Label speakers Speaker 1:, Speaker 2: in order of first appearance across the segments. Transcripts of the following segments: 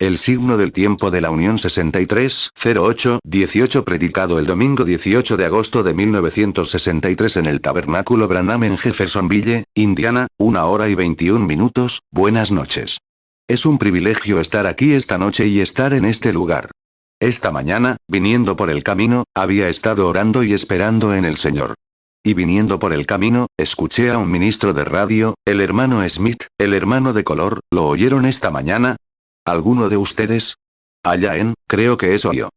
Speaker 1: El signo del tiempo de la Unión 6308-18 predicado el domingo 18 de agosto de 1963 en el Tabernáculo Branham en Jeffersonville, Indiana, 1 hora y 21 minutos, buenas noches. Es un privilegio estar aquí esta noche y estar en este lugar. Esta mañana, viniendo por el camino, había estado orando y esperando en el Señor. Y viniendo por el camino, escuché a un ministro de radio, el hermano Smith, el hermano de color, ¿lo oyeron esta mañana? ¿Alguno de ustedes? Creo que eso oyó.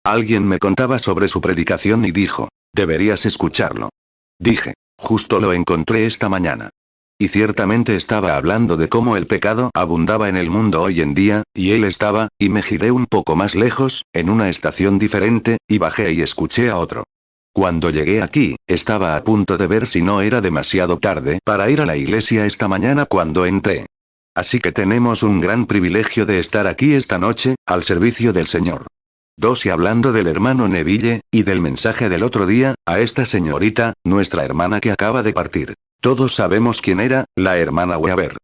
Speaker 1: Alguien me contaba sobre su predicación y dijo, deberías escucharlo. Dije, justo lo encontré esta mañana. Y ciertamente estaba hablando de cómo el pecado abundaba en el mundo hoy en día, y él estaba, y me giré un poco más lejos, en una estación diferente, y bajé y escuché a otro. Cuando llegué aquí, estaba a punto de ver si no era demasiado tarde para ir a la iglesia esta mañana cuando entré. Así que tenemos un gran privilegio de estar aquí esta noche, al servicio del Señor. Y hablando del hermano Neville, y del mensaje del otro día, a esta señorita, nuestra hermana que acaba de partir. Todos sabemos quién era, la hermana Weaver.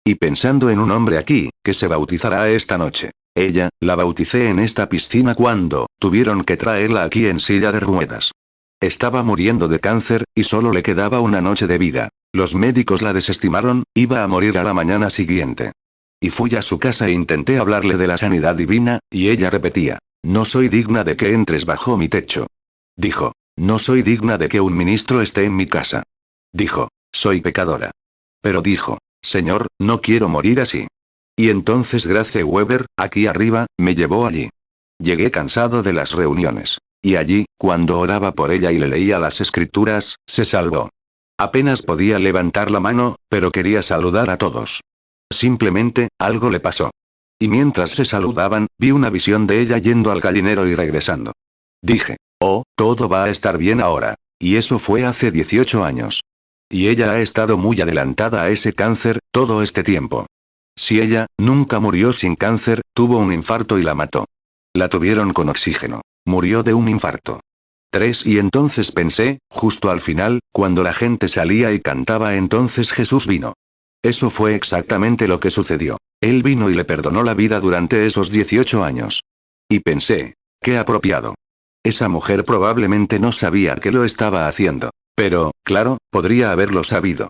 Speaker 1: Y pensando en un hombre aquí, que se bautizará esta noche. Ella, la bauticé en esta piscina cuando tuvieron que traerla aquí en silla de ruedas. Estaba muriendo de cáncer, y solo le quedaba una noche de vida. Los médicos la desestimaron, iba a morir a la mañana siguiente. Y fui a su casa e intenté hablarle de la sanidad divina, y ella repetía, no soy digna de que entres bajo mi techo. Dijo, no soy digna de que un ministro esté en mi casa. Dijo, soy pecadora. Pero dijo, Señor, no quiero morir así. Y entonces Grace Weber, aquí arriba, me llevó allí. Llegué cansado de las reuniones. Y allí, cuando oraba por ella y le leía las escrituras, se salvó. Apenas podía levantar la mano, pero quería saludar a todos. Simplemente, algo le pasó. Y mientras se saludaban, vi una visión de ella yendo al gallinero y regresando. Dije, oh, todo va a estar bien ahora. Y eso fue hace 18 años. Y ella ha estado muy adelantada a ese cáncer, todo este tiempo. Si ella, nunca murió sin cáncer, tuvo un infarto y la mató. La tuvieron con oxígeno. Murió de un infarto. Y entonces pensé, justo al final, cuando la gente salía y cantaba entonces Jesús vino. Eso fue exactamente lo que sucedió. Él vino y le perdonó la vida durante esos 18 años. Y pensé, qué apropiado. Esa mujer probablemente no sabía que lo estaba haciendo. Pero, claro, podría haberlo sabido.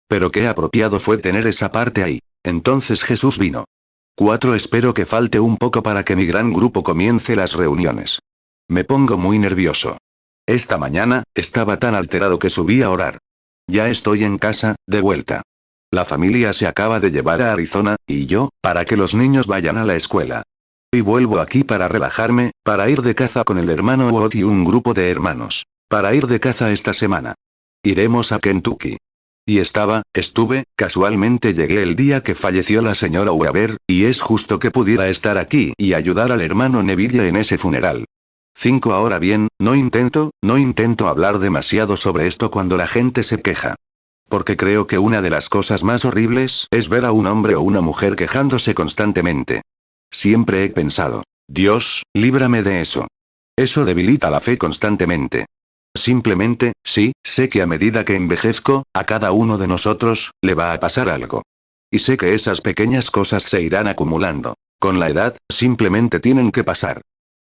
Speaker 1: Pero qué apropiado fue tener esa parte ahí. Entonces Jesús vino. Espero que falte un poco para que mi gran grupo comience las reuniones. Me pongo muy nervioso. Esta mañana, estaba tan alterado que subí a orar. Ya estoy en casa, de vuelta. La familia se acaba de llevar a Arizona, y yo, para que los niños vayan a la escuela. Y vuelvo aquí para relajarme, para ir de caza con el hermano Watt y un grupo de hermanos. Para ir de caza esta semana. Iremos a Kentucky. Y casualmente llegué el día que falleció la señora Weaver, y es justo que pudiera estar aquí y ayudar al hermano Neville en ese funeral. Ahora bien, no intento hablar demasiado sobre esto cuando la gente se queja. Porque creo que una de las cosas más horribles es ver a un hombre o una mujer quejándose constantemente. Siempre he pensado, Dios, líbrame de eso. Eso debilita la fe constantemente. Simplemente, sí, sé que a medida que envejezco, a cada uno de nosotros, le va a pasar algo. Y sé que esas pequeñas cosas se irán acumulando. Con la edad, simplemente tienen que pasar.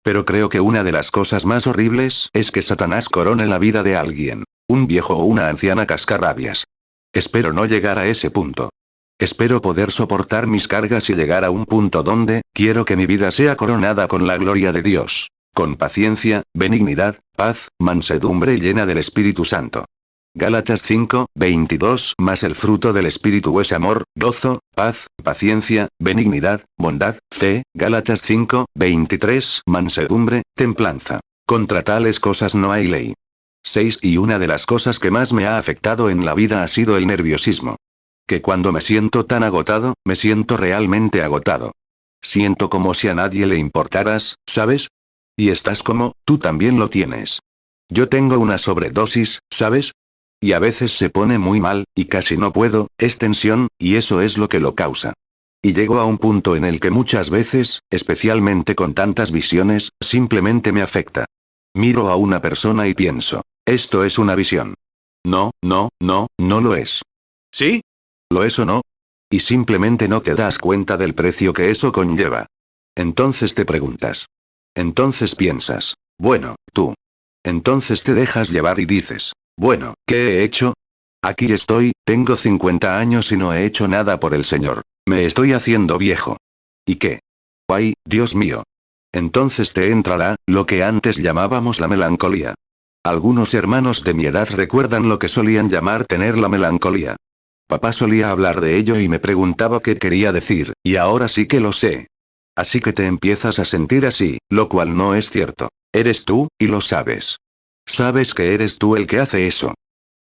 Speaker 1: Pero creo que una de las cosas más horribles es que Satanás corone la vida de alguien. Un viejo o una anciana cascarrabias. Espero no llegar a ese punto. Espero poder soportar mis cargas y llegar a un punto donde, quiero que mi vida sea coronada con la gloria de Dios. Con paciencia, benignidad, paz, mansedumbre y llena del Espíritu Santo. Gálatas 5:22 Más el fruto del Espíritu es amor, gozo, paz, paciencia, benignidad, bondad, fe. Gálatas 5:23 Mansedumbre, templanza. Contra tales cosas no hay ley. Y una de las cosas que más me ha afectado en la vida ha sido el nerviosismo. Que cuando me siento tan agotado, me siento realmente agotado. Siento como si a nadie le importaras, ¿sabes? Y estás como, tú también lo tienes. Yo tengo una sobredosis, ¿sabes? Y a veces se pone muy mal, y casi no puedo, es tensión, y eso es lo que lo causa. Y llego a un punto en el que muchas veces, especialmente con tantas visiones, simplemente me afecta. Miro a una persona y pienso, esto es una visión. No lo es. ¿Sí? ¿Lo es o no? Y simplemente no te das cuenta del precio que eso conlleva. Entonces te preguntas. Entonces piensas. Bueno, tú. Entonces te dejas llevar y dices. Bueno, ¿qué he hecho? Aquí estoy, tengo 50 años y no he hecho nada por el Señor. Me estoy haciendo viejo. ¿Y qué? ¡Ay, Dios mío! Entonces te entrará, lo que antes llamábamos la melancolía. Algunos hermanos de mi edad recuerdan lo que solían llamar tener la melancolía. Papá solía hablar de ello y me preguntaba qué quería decir, y ahora sí que lo sé. Así que te empiezas a sentir así, lo cual no es cierto. Eres tú, y lo sabes. Sabes que eres tú el que hace eso.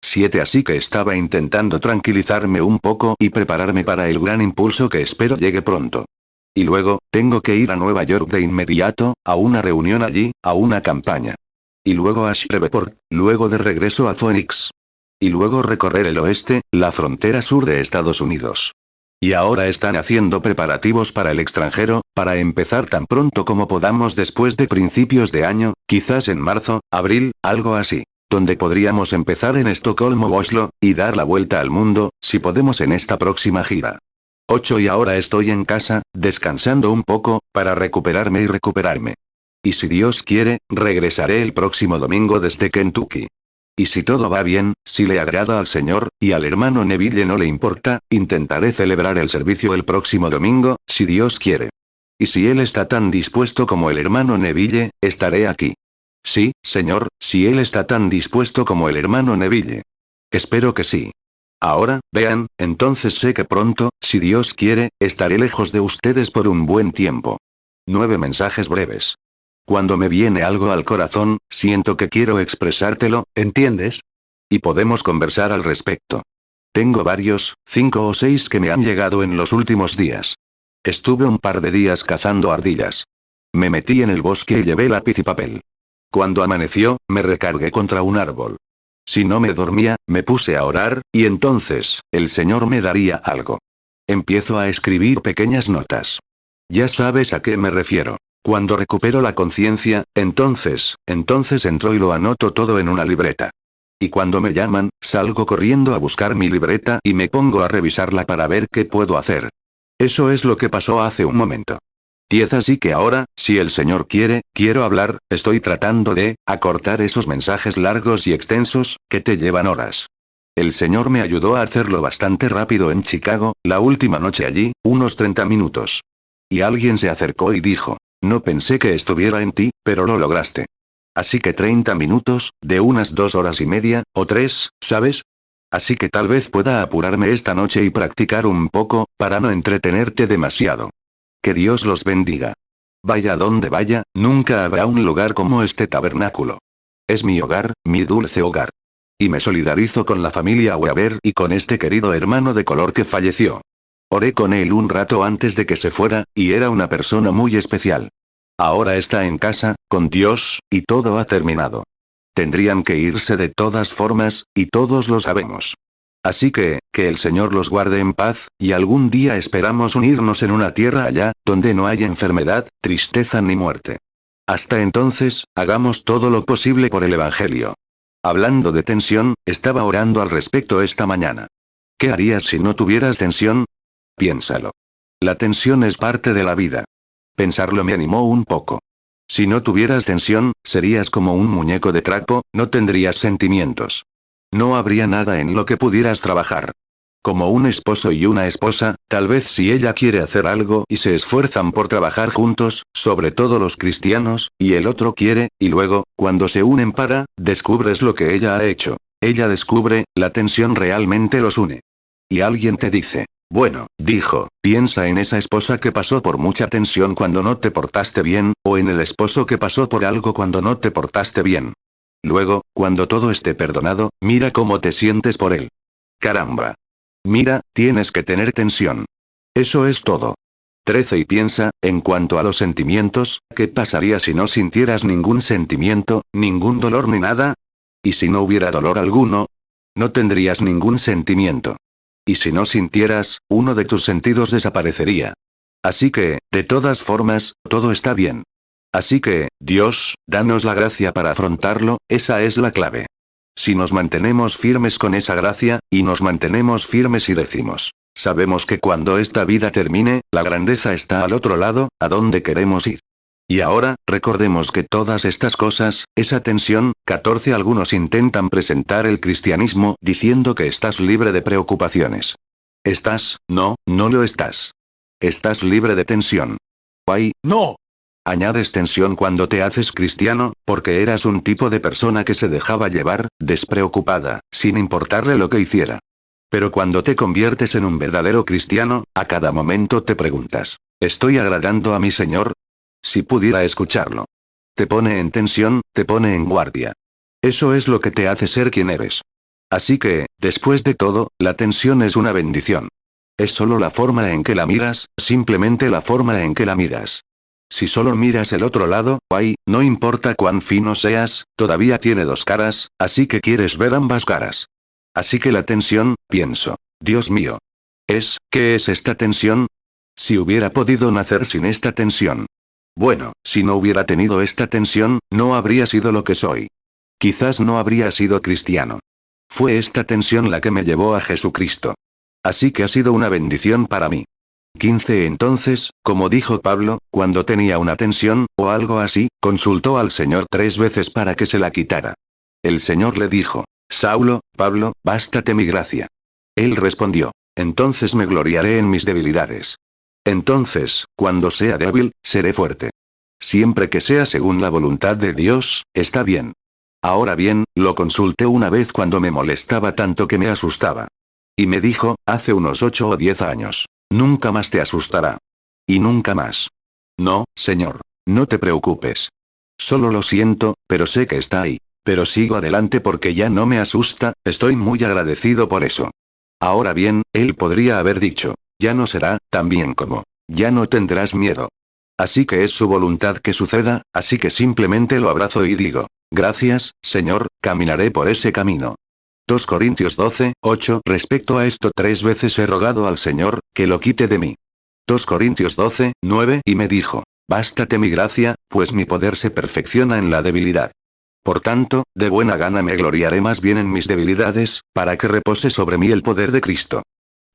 Speaker 1: 7 Así que estaba intentando tranquilizarme un poco y prepararme para el gran impulso que espero llegue pronto. Y luego, tengo que ir a Nueva York de inmediato, a una reunión allí, a una campaña. Y luego a Shreveport, luego de regreso a Phoenix. Y luego recorrer el oeste, la frontera sur de Estados Unidos. Y ahora están haciendo preparativos para el extranjero, para empezar tan pronto como podamos después de principios de año, quizás en marzo, abril, algo así. Donde podríamos empezar en Estocolmo o Oslo, y dar la vuelta al mundo, si podemos en esta próxima gira. 8 Y ahora estoy en casa, descansando un poco, para recuperarme y recuperarme. Y si Dios quiere, regresaré el próximo domingo desde Kentucky. Y si todo va bien, si le agrada al Señor, y al hermano Neville no le importa, intentaré celebrar el servicio el próximo domingo, si Dios quiere. Y si él está tan dispuesto como el hermano Neville, estaré aquí. Sí, Señor, si él está tan dispuesto como el hermano Neville. Espero que sí. Ahora, vean, entonces sé que pronto, si Dios quiere, estaré lejos de ustedes por un buen tiempo. 9 mensajes breves. Cuando me viene algo al corazón, siento que quiero expresártelo, ¿entiendes? Y podemos conversar al respecto. Tengo varios, 5 o 6 que me han llegado en los últimos días. Estuve un par de días cazando ardillas. Me metí en el bosque y llevé lápiz y papel. Cuando amaneció, me recargué contra un árbol. Si no me dormía, me puse a orar, y entonces, el Señor me daría algo. Empiezo a escribir pequeñas notas. Ya sabes a qué me refiero. Cuando recupero la conciencia, entonces entro y lo anoto todo en una libreta. Y cuando me llaman, salgo corriendo a buscar mi libreta y me pongo a revisarla para ver qué puedo hacer. Eso es lo que pasó hace un momento. 10 Así que ahora, si el Señor quiere, quiero hablar, estoy tratando de acortar esos mensajes largos y extensos, que te llevan horas. El Señor me ayudó a hacerlo bastante rápido en Chicago, la última noche allí, unos 30 minutos. Y alguien se acercó y dijo, no pensé que estuviera en ti, pero lo lograste. Así que 30 minutos, de unas 2 horas y media, o 3, ¿sabes? Así que tal vez pueda apurarme esta noche y practicar un poco, para no entretenerte demasiado. Que Dios los bendiga. Vaya donde vaya, nunca habrá un lugar como este tabernáculo. Es mi hogar, mi dulce hogar. Y me solidarizo con la familia Weaver y con este querido hermano de color que falleció. Oré con él un rato antes de que se fuera, y era una persona muy especial. Ahora está en casa, con Dios, y todo ha terminado. Tendrían que irse de todas formas, y todos lo sabemos. Así que el Señor los guarde en paz, y algún día esperamos unirnos en una tierra allá, donde no hay enfermedad, tristeza ni muerte. Hasta entonces, hagamos todo lo posible por el Evangelio. Hablando de tensión, estaba orando al respecto esta mañana. ¿Qué harías si no tuvieras tensión? Piénsalo. La tensión es parte de la vida. Pensarlo me animó un poco. Si no tuvieras tensión, serías como un muñeco de trapo, no tendrías sentimientos. No habría nada en lo que pudieras trabajar. Como un esposo y una esposa, tal vez si ella quiere hacer algo y se esfuerzan por trabajar juntos, sobre todo los cristianos, y el otro quiere, y luego, cuando se unen descubres lo que ella ha hecho. Ella descubre, la tensión realmente los une. Y alguien te dice, bueno, dijo, piensa en esa esposa que pasó por mucha tensión cuando no te portaste bien, o en el esposo que pasó por algo cuando no te portaste bien. Luego, cuando todo esté perdonado, mira cómo te sientes por él. Caramba. Mira, tienes que tener tensión. Eso es todo. 13 Y piensa, en cuanto a los sentimientos, ¿qué pasaría si no sintieras ningún sentimiento, ningún dolor ni nada? ¿Y si no hubiera dolor alguno? No tendrías ningún sentimiento. Y si no sintieras, uno de tus sentidos desaparecería. Así que, de todas formas, todo está bien. Así que, Dios, danos la gracia para afrontarlo, esa es la clave. Si nos mantenemos firmes con esa gracia, y nos mantenemos firmes y decimos, Sabemos que cuando esta vida termine, la grandeza está al otro lado, a donde queremos ir. Y ahora, recordemos que todas estas cosas, esa tensión, 14 algunos intentan presentar el cristianismo diciendo que estás libre de preocupaciones. No lo estás. Estás libre de tensión. ¡Ay, no! Añades tensión cuando te haces cristiano, porque eras un tipo de persona que se dejaba llevar, despreocupada, sin importarle lo que hiciera. Pero cuando te conviertes en un verdadero cristiano, a cada momento te preguntas, ¿estoy agradando a mi Señor? Si pudiera escucharlo. Te pone en tensión, te pone en guardia. Eso es lo que te hace ser quien eres. Así que, después de todo, la tensión es una bendición. Es solo la forma en que la miras, simplemente la forma en que la miras. Si solo miras el otro lado, no importa cuán fino seas, todavía tiene dos caras, así que quieres ver ambas caras. Así que la tensión, pienso. Dios mío. ¿Qué es esta tensión? Si hubiera podido nacer sin esta tensión. Bueno, si no hubiera tenido esta tensión, no habría sido lo que soy. Quizás no habría sido cristiano. Fue esta tensión la que me llevó a Jesucristo. Así que ha sido una bendición para mí. 15 Entonces, como dijo Pablo, cuando tenía una tensión, o algo así, consultó al Señor 3 veces para que se la quitara. El Señor le dijo, Saulo, Pablo, bástate mi gracia. Él respondió, entonces me gloriaré en mis debilidades. Entonces, cuando sea débil, seré fuerte. Siempre que sea según la voluntad de Dios, está bien. Ahora bien, lo consulté una vez cuando me molestaba tanto que me asustaba. Y me dijo, hace unos 8 o 10 años. Nunca más te asustará. Y nunca más. No, Señor. No te preocupes. Solo lo siento, pero sé que está ahí. Pero sigo adelante porque ya no me asusta, estoy muy agradecido por eso. Ahora bien, él podría haber dicho, ya no será, tan bien como, ya no tendrás miedo. Así que es su voluntad que suceda, así que simplemente lo abrazo y digo, gracias, Señor, caminaré por ese camino. 2 Corintios 12, 8 Respecto a esto 3 veces he rogado al Señor, que lo quite de mí. 2 Corintios 12, 9 Y me dijo, bástate mi gracia, pues mi poder se perfecciona en la debilidad. Por tanto, de buena gana me gloriaré más bien en mis debilidades, para que repose sobre mí el poder de Cristo.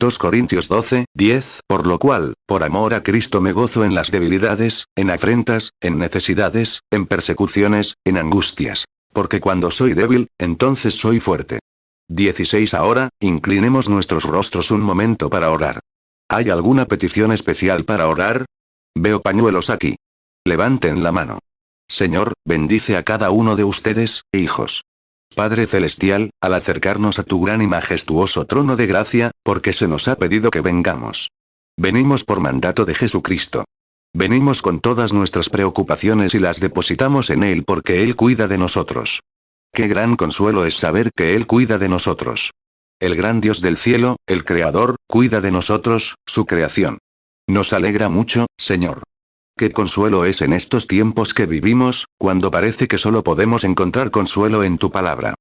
Speaker 1: 2 Corintios 12, 10 Por lo cual, por amor a Cristo me gozo en las debilidades, en afrentas, en necesidades, en persecuciones, en angustias. Porque cuando soy débil, entonces soy fuerte. 16 Ahora, inclinemos nuestros rostros un momento para orar. ¿Hay alguna petición especial para orar? Veo pañuelos aquí. Levanten la mano. Señor, bendice a cada uno de ustedes, hijos. Padre Celestial, al acercarnos a tu gran y majestuoso trono de gracia, porque se nos ha pedido que vengamos. Venimos por mandato de Jesucristo. Venimos con todas nuestras preocupaciones y las depositamos en Él porque Él cuida de nosotros. Qué gran consuelo es saber que Él cuida de nosotros. El gran Dios del cielo, el Creador, cuida de nosotros, su creación. Nos alegra mucho, Señor. Qué consuelo es en estos tiempos que vivimos, cuando parece que solo podemos encontrar consuelo en tu palabra.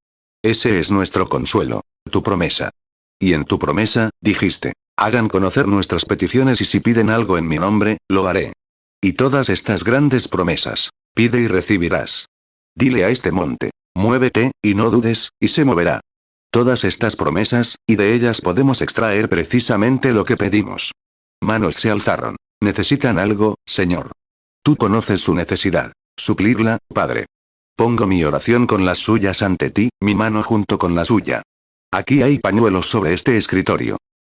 Speaker 1: Ese es nuestro consuelo, tu promesa. Y en tu promesa, dijiste, hagan conocer nuestras peticiones y si piden algo en mi nombre, lo haré. Y todas estas grandes promesas, pide y recibirás. Dile a este monte, muévete, y no dudes, y se moverá. Todas estas promesas, y de ellas podemos extraer precisamente lo que pedimos. Manos se alzaron. Necesitan algo, Señor. Tú conoces su necesidad. Suplirla, Padre. Pongo mi oración con las suyas ante ti, mi mano junto con la suya. Aquí hay pañuelos sobre este escritorio.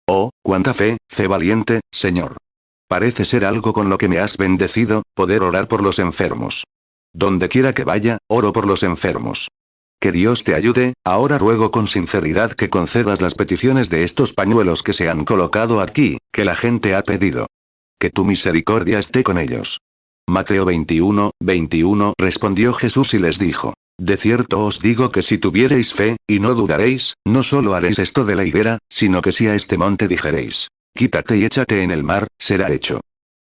Speaker 1: Oh, cuánta fe valiente, Señor. Parece ser algo con lo que me has bendecido, poder orar por los enfermos. Donde quiera que vaya, oro por los enfermos. Que Dios te ayude, ahora ruego con sinceridad que concedas las peticiones de estos pañuelos que se han colocado aquí, que la gente ha pedido. Que tu misericordia esté con ellos. Mateo 21, 21 Respondió Jesús y les dijo, de cierto os digo que si tuviereis fe, y no dudaréis, no solo haréis esto de la higuera, sino que si a este monte dijereis, quítate y échate en el mar, será hecho.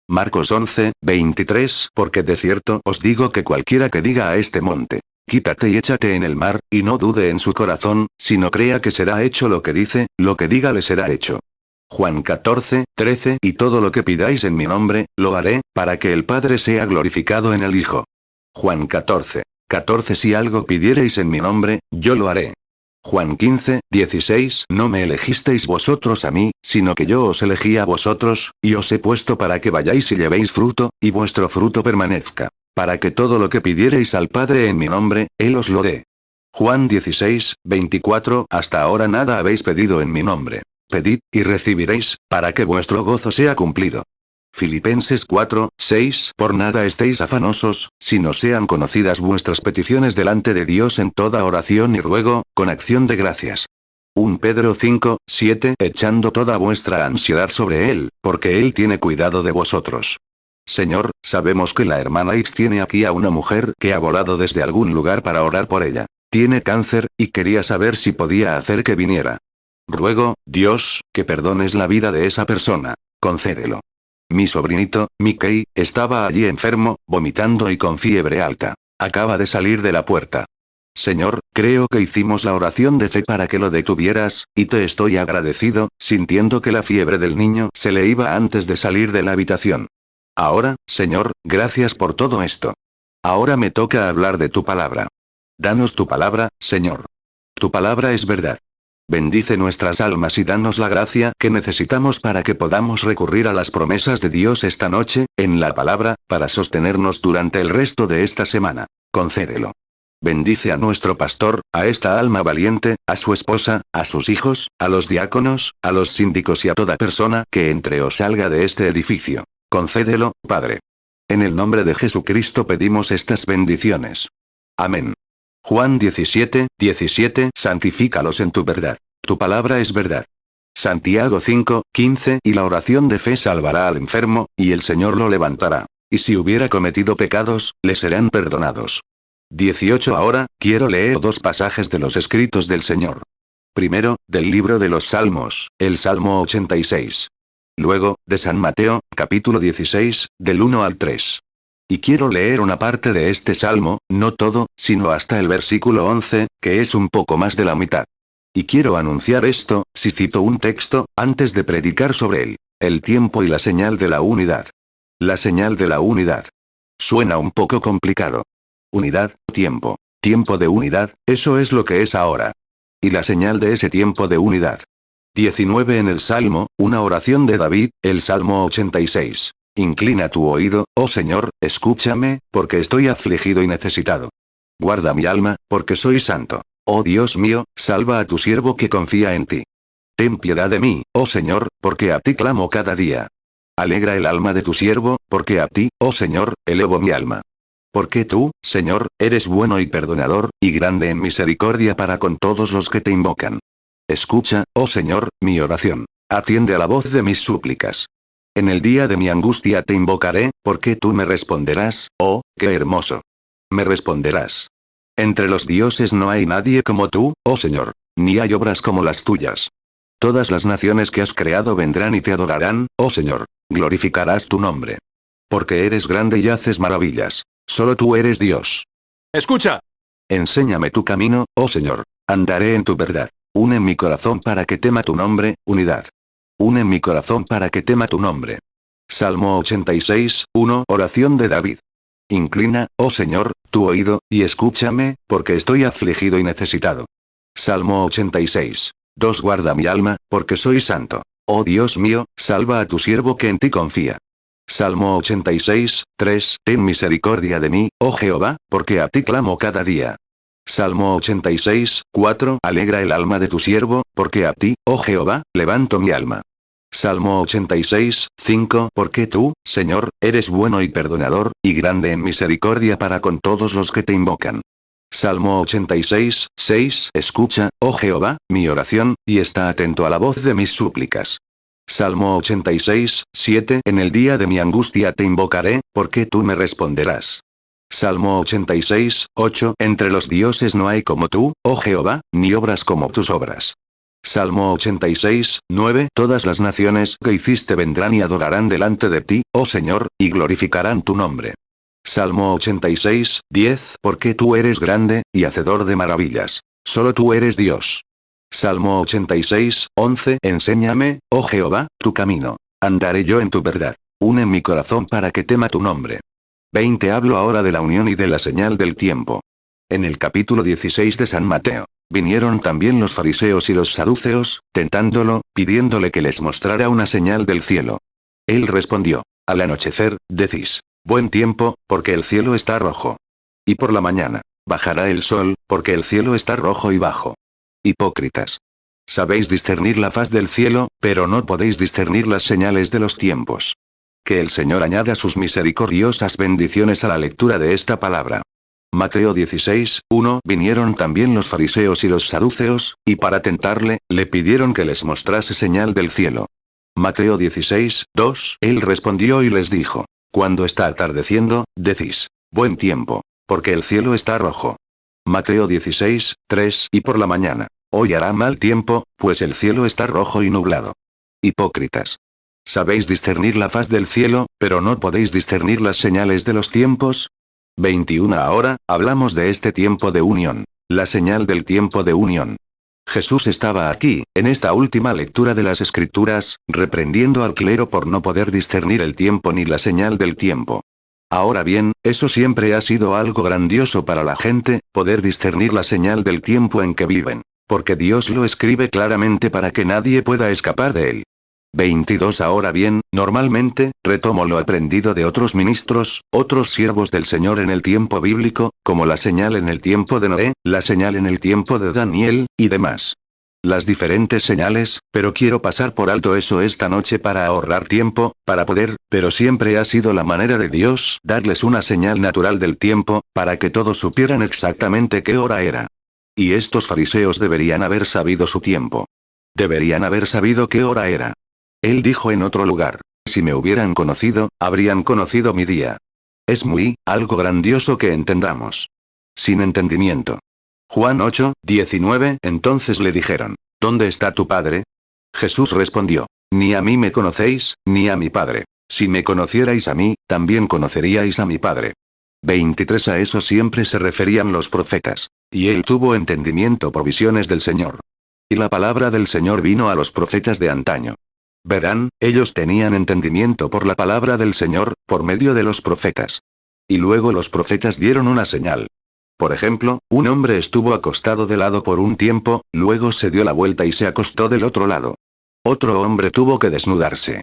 Speaker 1: Marcos 11, 23 Porque de cierto os digo que cualquiera que diga a este monte, quítate y échate en el mar, y no dude en su corazón, sino crea que será hecho lo que dice, lo que diga le será hecho. Juan 14, 13 Y todo lo que pidáis en mi nombre, lo haré, para que el Padre sea glorificado en el Hijo. Juan 14, 14 Si algo pidiereis en mi nombre, yo lo haré. Juan 15, 16. No me elegisteis vosotros a mí, sino que yo os elegí a vosotros, y os he puesto para que vayáis y llevéis fruto, y vuestro fruto permanezca. Para que todo lo que pidiereis al Padre en mi nombre, Él os lo dé. Juan 16, 24. Hasta ahora nada habéis pedido en mi nombre. Pedid, y recibiréis, para que vuestro gozo sea cumplido. Filipenses 4, 6. Por nada estéis afanosos, sino sean conocidas vuestras peticiones delante de Dios en toda oración y ruego, con acción de gracias. 1 Pedro 5, 7. Echando toda vuestra ansiedad sobre Él, porque Él tiene cuidado de vosotros. Señor, sabemos que la hermana X tiene aquí a una mujer que ha volado desde algún lugar para orar por ella. Tiene cáncer, y quería saber si podía hacer que viniera. Ruego, Dios, que perdones la vida de esa persona. Concédelo. Mi sobrinito, Mickey, estaba allí enfermo, vomitando y con fiebre alta. Acaba de salir de la puerta. Señor, creo que hicimos la oración de fe para que lo detuvieras, y te estoy agradecido, sintiendo que la fiebre del niño se le iba antes de salir de la habitación. Ahora, Señor, gracias por todo esto. Ahora me toca hablar de tu palabra. Danos tu palabra, Señor. Tu palabra es verdad. Bendice nuestras almas y danos la gracia que necesitamos para que podamos recurrir a las promesas de Dios esta noche, en la palabra, para sostenernos durante el resto de esta semana. Concédelo. Bendice a nuestro pastor, a esta alma valiente, a su esposa, a sus hijos, a los diáconos, a los síndicos y a toda persona que entre o salga de este edificio. Concédelo, Padre. En el nombre de Jesucristo pedimos estas bendiciones. Amén. Juan 17, 17. Santifícalos en tu verdad. Tu palabra es verdad. Santiago 5, 15. Y la oración de fe salvará al enfermo, y el Señor lo levantará. Y si hubiera cometido pecados, le serán perdonados. 18. Ahora, quiero leer dos pasajes de los escritos del Señor. Primero, del libro de los Salmos, el Salmo 86. Luego, de San Mateo, capítulo 16, del 1 al 3. Y quiero leer una parte de este salmo, no todo, sino hasta el versículo 11, que es un poco más de la mitad. Y quiero anunciar esto, si cito un texto, antes de predicar sobre él. El tiempo y la señal de la unidad. La señal de la unidad. Suena un poco complicado. Unidad, tiempo. Tiempo de unidad, eso es lo que es ahora. Y la señal de ese tiempo de unidad. 19 en el Salmo, una oración de David, el Salmo 86. Inclina tu oído, oh Señor, escúchame, porque estoy afligido y necesitado. Guarda mi alma, porque soy santo. Oh Dios mío, salva a tu siervo que confía en ti. Ten piedad de mí, oh Señor, porque a ti clamo cada día. Alegra el alma de tu siervo, porque a ti, oh Señor, elevo mi alma. Porque tú, Señor, eres bueno y perdonador, y grande en misericordia para con todos los que te invocan. Escucha, oh Señor, mi oración. Atiende a la voz de mis súplicas. En el día de mi angustia te invocaré, porque tú me responderás, oh, qué hermoso. Me responderás. Entre los dioses no hay nadie como tú, oh Señor, ni hay obras como las tuyas. Todas las naciones que has creado vendrán y te adorarán, oh Señor, glorificarás tu nombre. Porque eres grande y haces maravillas. Solo tú eres Dios. Escucha. Enséñame tu camino, oh Señor, andaré en tu verdad. Une mi corazón para que tema tu nombre, unidad. Une mi corazón para que tema tu nombre. Salmo 86, 1. Oración de David. Inclina, oh Señor, tu oído, y escúchame, porque estoy afligido y necesitado. Salmo 86, 2. Guarda mi alma, porque soy santo. Oh Dios mío, salva a tu siervo que en ti confía. Salmo 86, 3. Ten misericordia de mí, oh Jehová, porque a ti clamo cada día. Salmo 86, 4. Alegra el alma de tu siervo, porque a ti, oh Jehová, levanto mi alma. Salmo 86, 5. Porque tú, Señor, eres bueno y perdonador, y grande en misericordia para con todos los que te invocan. Salmo 86, 6. Escucha, oh Jehová, mi oración, y está atento a la voz de mis súplicas. Salmo 86, 7. En el día de mi angustia te invocaré, porque tú me responderás. Salmo 86, 8. Entre los dioses no hay como tú, oh Jehová, ni obras como tus obras. Salmo 86, 9. Todas las naciones que hiciste vendrán y adorarán delante de ti, oh Señor, y glorificarán tu nombre. Salmo 86, 10. Porque tú eres grande, y hacedor de maravillas. Solo tú eres Dios. Salmo 86, 11. Enséñame, oh Jehová, tu camino. Andaré yo en tu verdad. Une mi corazón para que tema tu nombre. 20. Hablo ahora de la unión y de la señal del tiempo. En el capítulo 16 de San Mateo. Vinieron también los fariseos y los saduceos, tentándolo, pidiéndole que les mostrara una señal del cielo. Él respondió: al anochecer, decís, buen tiempo, porque el cielo está rojo. Y por la mañana, bajará el sol, porque el cielo está rojo y bajo. Hipócritas. Sabéis discernir la faz del cielo, pero no podéis discernir las señales de los tiempos. Que el Señor añada sus misericordiosas bendiciones a la lectura de esta palabra. Mateo 16, 1. Vinieron también los fariseos y los saduceos, y para tentarle, le pidieron que les mostrase señal del cielo. Mateo 16, 2. Él respondió y les dijo: cuando está atardeciendo, decís, buen tiempo, porque el cielo está rojo. Mateo 16, 3. Y por la mañana, hoy hará mal tiempo, pues el cielo está rojo y nublado. Hipócritas. Sabéis discernir la faz del cielo, pero no podéis discernir las señales de los tiempos. 21. Ahora, hablamos de este tiempo de unión, la señal del tiempo de unión. Jesús estaba aquí, en esta última lectura de las Escrituras, reprendiendo al clero por no poder discernir el tiempo ni la señal del tiempo. Ahora bien, eso siempre ha sido algo grandioso para la gente, poder discernir la señal del tiempo en que viven, porque Dios lo escribe claramente para que nadie pueda escapar de él. 22. Ahora bien, normalmente, retomo lo aprendido de otros ministros, otros siervos del Señor en el tiempo bíblico, como la señal en el tiempo de Noé, la señal en el tiempo de Daniel, y demás. Las diferentes señales, pero quiero pasar por alto eso esta noche para ahorrar tiempo, para poder, pero siempre ha sido la manera de Dios darles una señal natural del tiempo, para que todos supieran exactamente qué hora era. Y estos fariseos deberían haber sabido su tiempo. Deberían haber sabido qué hora era. Él dijo en otro lugar: si me hubieran conocido, habrían conocido mi día. Es algo grandioso que entendamos. Sin entendimiento. Juan 8, 19. Entonces le dijeron: ¿dónde está tu padre? Jesús respondió: ni a mí me conocéis, ni a mi padre. Si me conocierais a mí, también conoceríais a mi padre. 23. A eso siempre se referían los profetas. Y él tuvo entendimiento por visiones del Señor. Y la palabra del Señor vino a los profetas de antaño. Verán, ellos tenían entendimiento por la palabra del Señor, por medio de los profetas. Y luego los profetas dieron una señal. Por ejemplo, un hombre estuvo acostado de lado por un tiempo, luego se dio la vuelta y se acostó del otro lado. Otro hombre tuvo que desnudarse.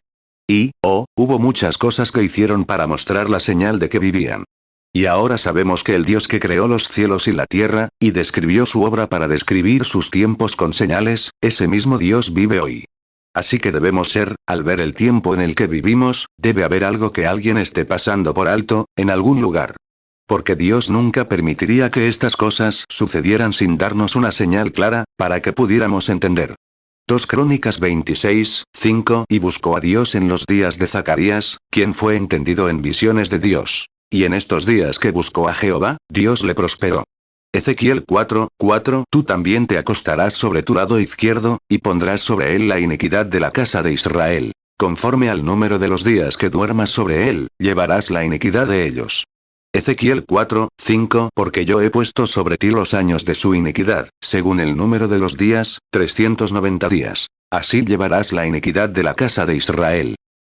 Speaker 1: Y, hubo muchas cosas que hicieron para mostrar la señal de que vivían. Y ahora sabemos que el Dios que creó los cielos y la tierra, y describió su obra para describir sus tiempos con señales, ese mismo Dios vive hoy. Así que debemos ser, al ver el tiempo en el que vivimos, debe haber algo que alguien esté pasando por alto, en algún lugar. Porque Dios nunca permitiría que estas cosas sucedieran sin darnos una señal clara, para que pudiéramos entender. 2 Crónicas 26, 5. Y buscó a Dios en los días de Zacarías, quien fue entendido en visiones de Dios. Y en estos días que buscó a Jehová, Dios le prosperó. Ezequiel 4, 4. Tú también te acostarás sobre tu lado izquierdo, y pondrás sobre él la iniquidad de la casa de Israel. Conforme al número de los días que duermas sobre él, llevarás la iniquidad de ellos. Ezequiel 4, 5. Porque yo he puesto sobre ti los años de su iniquidad, según el número de los días, 390 días. Así llevarás la iniquidad de la casa de Israel.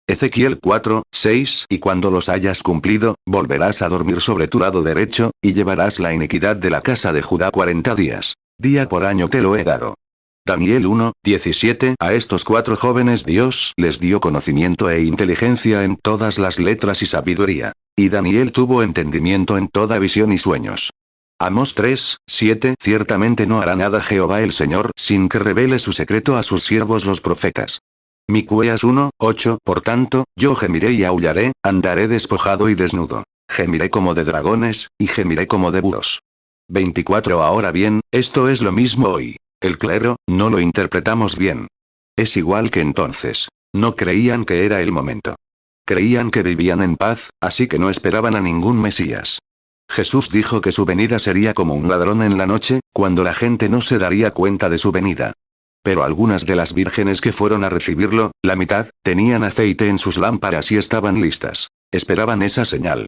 Speaker 1: Ezequiel 4, 6. Y cuando los hayas cumplido, volverás a dormir sobre tu lado derecho, y llevarás la iniquidad de la casa de Judá 40 días. Día por año te lo he dado. Daniel 1, 17. A estos 4 jóvenes Dios les dio conocimiento e inteligencia en todas las letras y sabiduría. Y Daniel tuvo entendimiento en toda visión y sueños. Amós 3, 7. Ciertamente no hará nada Jehová el Señor sin que revele su secreto a sus siervos los profetas. Miqueas 1, 8. Por tanto, yo gemiré y aullaré, andaré despojado y desnudo. Gemiré como de dragones, y gemiré como de búhos. 24. Ahora bien, esto es lo mismo hoy. El clero, no lo interpretamos bien. Es igual que entonces. No creían que era el momento. Creían que vivían en paz, así que no esperaban a ningún Mesías. Jesús dijo que su venida sería como un ladrón en la noche, cuando la gente no se daría cuenta de su venida. Pero algunas de las vírgenes que fueron a recibirlo, la mitad, tenían aceite en sus lámparas y estaban listas. Esperaban esa señal.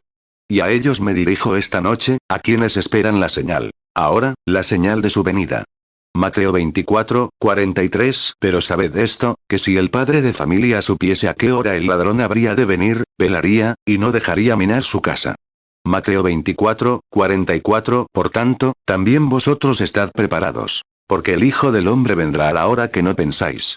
Speaker 1: Y a ellos me dirijo esta noche, a quienes esperan la señal. Ahora, la señal de su venida. Mateo 24, 43. Pero sabed esto, que si el padre de familia supiese a qué hora el ladrón habría de venir, velaría, y no dejaría minar su casa. Mateo 24, 44. Por tanto, también vosotros estad preparados. Porque el Hijo del Hombre vendrá a la hora que no pensáis.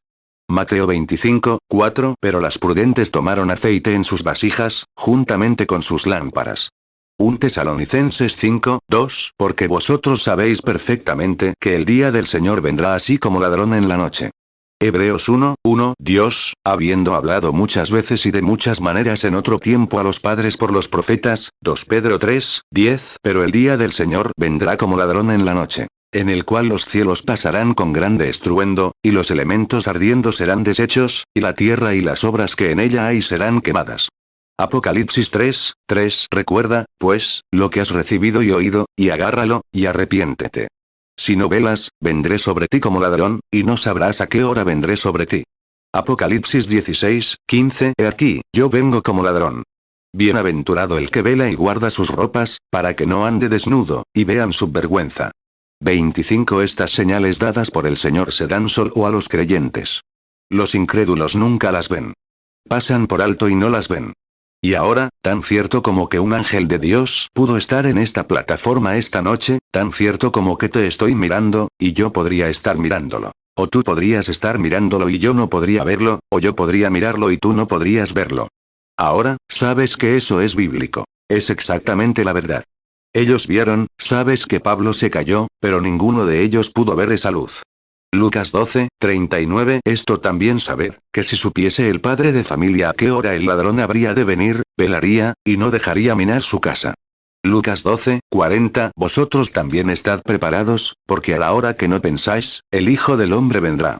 Speaker 1: Mateo 25, 4. Pero las prudentes tomaron aceite en sus vasijas, juntamente con sus lámparas. 1 Tesalonicenses 5, 2. Porque vosotros sabéis perfectamente que el día del Señor vendrá así como ladrón en la noche. Hebreos 1, 1. Dios, habiendo hablado muchas veces y de muchas maneras en otro tiempo a los padres por los profetas, 2 Pedro 3, 10. Pero el día del Señor vendrá como ladrón en la noche, en el cual los cielos pasarán con grande estruendo, y los elementos ardiendo serán deshechos, y la tierra y las obras que en ella hay serán quemadas. Apocalipsis 3, 3. Recuerda, pues, lo que has recibido y oído, y agárralo, y arrepiéntete. Si no velas, vendré sobre ti como ladrón, y no sabrás a qué hora vendré sobre ti. Apocalipsis 16, 15. He aquí, yo vengo como ladrón. Bienaventurado el que vela y guarda sus ropas, para que no ande desnudo, y vean su vergüenza. 25. Estas señales dadas por el Señor se dan solo a los creyentes. Los incrédulos nunca las ven. Pasan por alto y no las ven. Y ahora, tan cierto como que un ángel de Dios pudo estar en esta plataforma esta noche, tan cierto como que te estoy mirando, y yo podría estar mirándolo. O tú podrías estar mirándolo y yo no podría verlo, o yo podría mirarlo y tú no podrías verlo. Ahora, sabes que eso es bíblico. Es exactamente la verdad. Ellos vieron, sabes que Pablo se cayó, pero ninguno de ellos pudo ver esa luz. Lucas 12, 39. Esto también sabed, que si supiese el padre de familia a qué hora el ladrón habría de venir, velaría, y no dejaría minar su casa. Lucas 12, 40. Vosotros también estad preparados, porque a la hora que no pensáis, el Hijo del Hombre vendrá.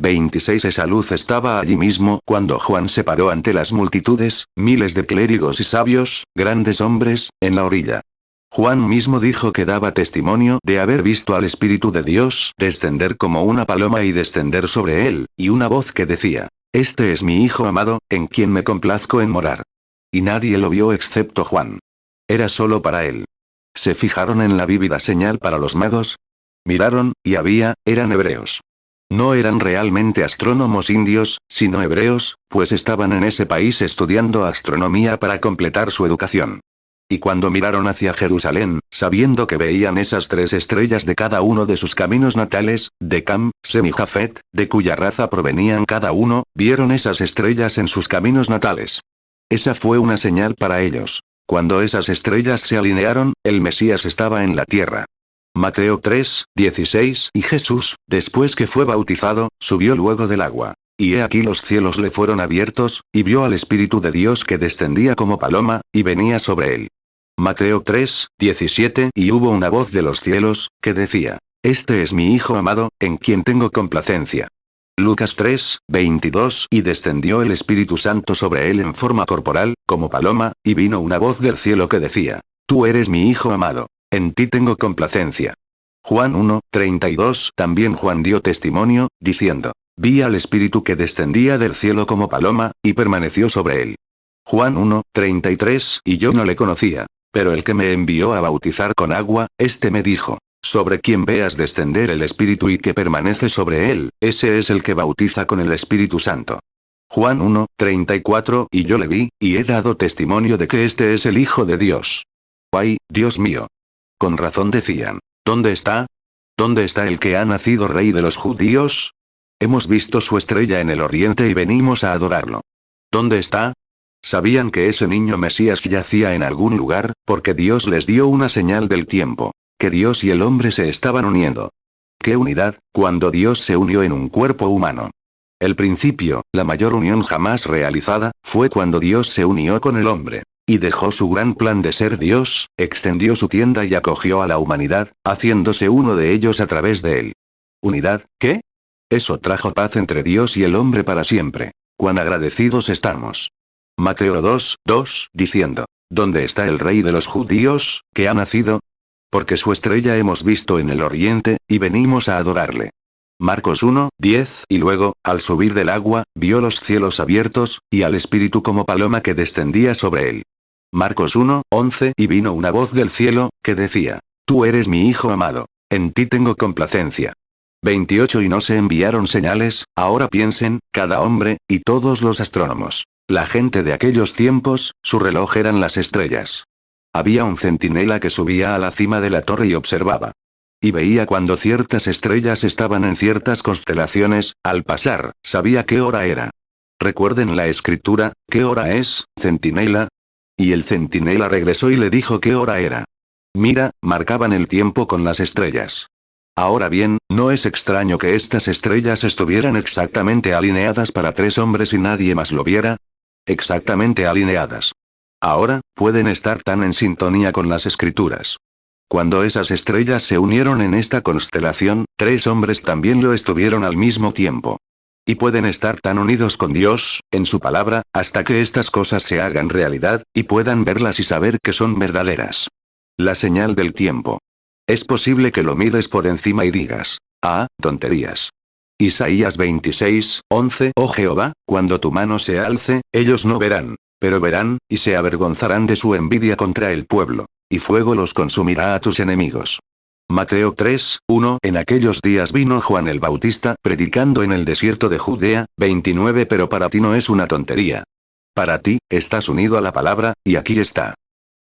Speaker 1: 26. Esa luz estaba allí mismo cuando Juan se paró ante las multitudes, miles de clérigos y sabios, grandes hombres, en la orilla. Juan mismo dijo que daba testimonio de haber visto al Espíritu de Dios descender como una paloma y descender sobre él, y una voz que decía: Este es mi Hijo amado, en quien me complazco en morar. Y nadie lo vio excepto Juan. Era solo para él. ¿Se fijaron en la vívida señal para los magos? Miraron, y eran hebreos. No eran realmente astrónomos indios, sino hebreos, pues estaban en ese país estudiando astronomía para completar su educación. Y cuando miraron hacia Jerusalén, sabiendo que veían esas 3 estrellas de cada uno de sus caminos natales, de Cam, Sem y Jafet, de cuya raza provenían cada uno, vieron esas estrellas en sus caminos natales. Esa fue una señal para ellos. Cuando esas estrellas se alinearon, el Mesías estaba en la tierra. Mateo 3, 16. Y Jesús, después que fue bautizado, subió luego del agua. Y he aquí los cielos le fueron abiertos, y vio al Espíritu de Dios que descendía como paloma, y venía sobre él. Mateo 3, 17. Y hubo una voz de los cielos, que decía: Este es mi Hijo amado, en quien tengo complacencia. Lucas 3, 22. Y descendió el Espíritu Santo sobre él en forma corporal, como paloma, y vino una voz del cielo que decía: Tú eres mi Hijo amado, en ti tengo complacencia. Juan 1, 32. También Juan dio testimonio, diciendo: Vi al Espíritu que descendía del cielo como paloma, y permaneció sobre él. Juan 1, 33. Y yo no le conocía. Pero el que me envió a bautizar con agua, este me dijo: Sobre quien veas descender el Espíritu y que permanece sobre él, ese es el que bautiza con el Espíritu Santo. Juan 1, 34. Y yo le vi, y he dado testimonio de que este es el Hijo de Dios. ¡Ay, Dios mío! Con razón decían: ¿Dónde está? ¿Dónde está el que ha nacido Rey de los judíos? Hemos visto su estrella en el oriente y venimos a adorarlo. ¿Dónde está? Sabían que ese niño Mesías yacía en algún lugar, porque Dios les dio una señal del tiempo, que Dios y el hombre se estaban uniendo. ¿Qué unidad, cuando Dios se unió en un cuerpo humano? El principio, la mayor unión jamás realizada, fue cuando Dios se unió con el hombre, y dejó su gran plan de ser Dios, extendió su tienda y acogió a la humanidad, haciéndose uno de ellos a través de él. ¿Unidad, qué? Eso trajo paz entre Dios y el hombre para siempre. ¡Cuán agradecidos estamos! Mateo 2, 2, diciendo: ¿Dónde está el Rey de los judíos, que ha nacido? Porque su estrella hemos visto en el oriente, y venimos a adorarle. Marcos 1, 10. Y luego, al subir del agua, vio los cielos abiertos, y al Espíritu como paloma que descendía sobre él. Marcos 1, 11. Y vino una voz del cielo, que decía: Tú eres mi Hijo amado, en ti tengo complacencia. 28. Y no se enviaron señales, ahora piensen, cada hombre, y todos los astrónomos. La gente de aquellos tiempos, su reloj eran las estrellas. Había un centinela que subía a la cima de la torre y observaba. Y veía cuando ciertas estrellas estaban en ciertas constelaciones, al pasar, sabía qué hora era. Recuerden la escritura, ¿qué hora es, centinela? Y el centinela regresó y le dijo qué hora era. Mira, marcaban el tiempo con las estrellas. Ahora bien, no es extraño que estas estrellas estuvieran exactamente alineadas para 3 hombres y nadie más lo viera. Exactamente alineadas. Ahora, pueden estar tan en sintonía con las escrituras. Cuando esas estrellas se unieron en esta constelación, 3 hombres también lo estuvieron al mismo tiempo. Y pueden estar tan unidos con Dios, en su palabra, hasta que estas cosas se hagan realidad, y puedan verlas y saber que son verdaderas. La señal del tiempo. Es posible que lo mires por encima y digas, ah, tonterías. Isaías 26:11. Oh Jehová, cuando tu mano se alce, ellos no verán, pero verán, y se avergonzarán de su envidia contra el pueblo, y fuego los consumirá a tus enemigos. Mateo 3:1. En aquellos días vino Juan el Bautista, predicando en el desierto de Judea, 29. Pero para ti no es una tontería. Para ti, estás unido a la palabra, y aquí está.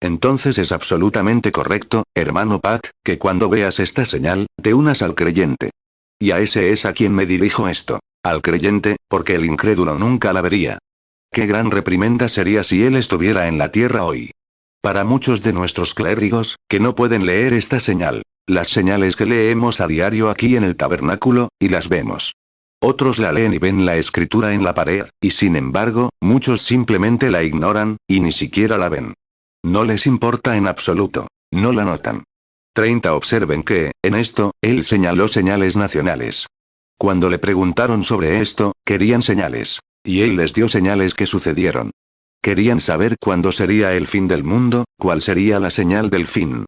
Speaker 1: Entonces es absolutamente correcto, hermano Pat, que cuando veas esta señal, te unas al creyente. Y a ese es a quien me dirijo esto. Al creyente, porque el incrédulo nunca la vería. Qué gran reprimenda sería si él estuviera en la tierra hoy. Para muchos de nuestros clérigos, que no pueden leer esta señal. Las señales que leemos a diario aquí en el tabernáculo, y las vemos. Otros la leen y ven la escritura en la pared, y sin embargo, muchos simplemente la ignoran, y ni siquiera la ven. No les importa en absoluto. No la notan. 30. Observen que, en esto, él señaló señales nacionales. Cuando le preguntaron sobre esto, querían señales. Y él les dio señales que sucedieron. Querían saber cuándo sería el fin del mundo, cuál sería la señal del fin.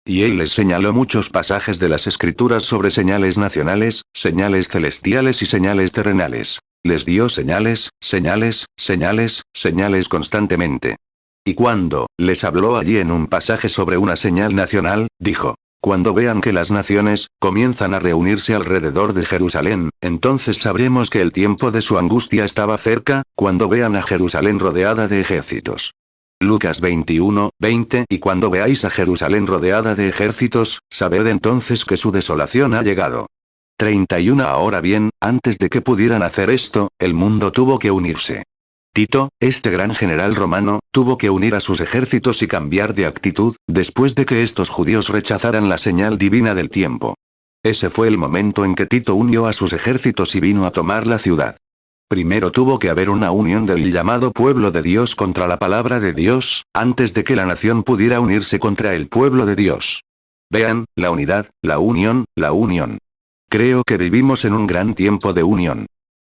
Speaker 1: Y él les señaló muchos pasajes de las escrituras sobre señales nacionales, señales celestiales y señales terrenales. Les dio señales, señales, señales, señales constantemente. Y cuando les habló allí en un pasaje sobre una señal nacional, dijo, cuando vean que las naciones comienzan a reunirse alrededor de Jerusalén, entonces sabremos que el tiempo de su angustia estaba cerca, cuando vean a Jerusalén rodeada de ejércitos. Lucas 21:20. Y cuando veáis a Jerusalén rodeada de ejércitos, sabed entonces que su desolación ha llegado. 31. Ahora bien, antes de que pudieran hacer esto, el mundo tuvo que unirse. Tito, este gran general romano, tuvo que unir a sus ejércitos y cambiar de actitud, después de que estos judíos rechazaran la señal divina del tiempo. Ese fue el momento en que Tito unió a sus ejércitos y vino a tomar la ciudad. Primero tuvo que haber una unión del llamado pueblo de Dios contra la palabra de Dios, antes de que la nación pudiera unirse contra el pueblo de Dios. Vean, la unidad, la unión, la unión. Creo que vivimos en un gran tiempo de unión.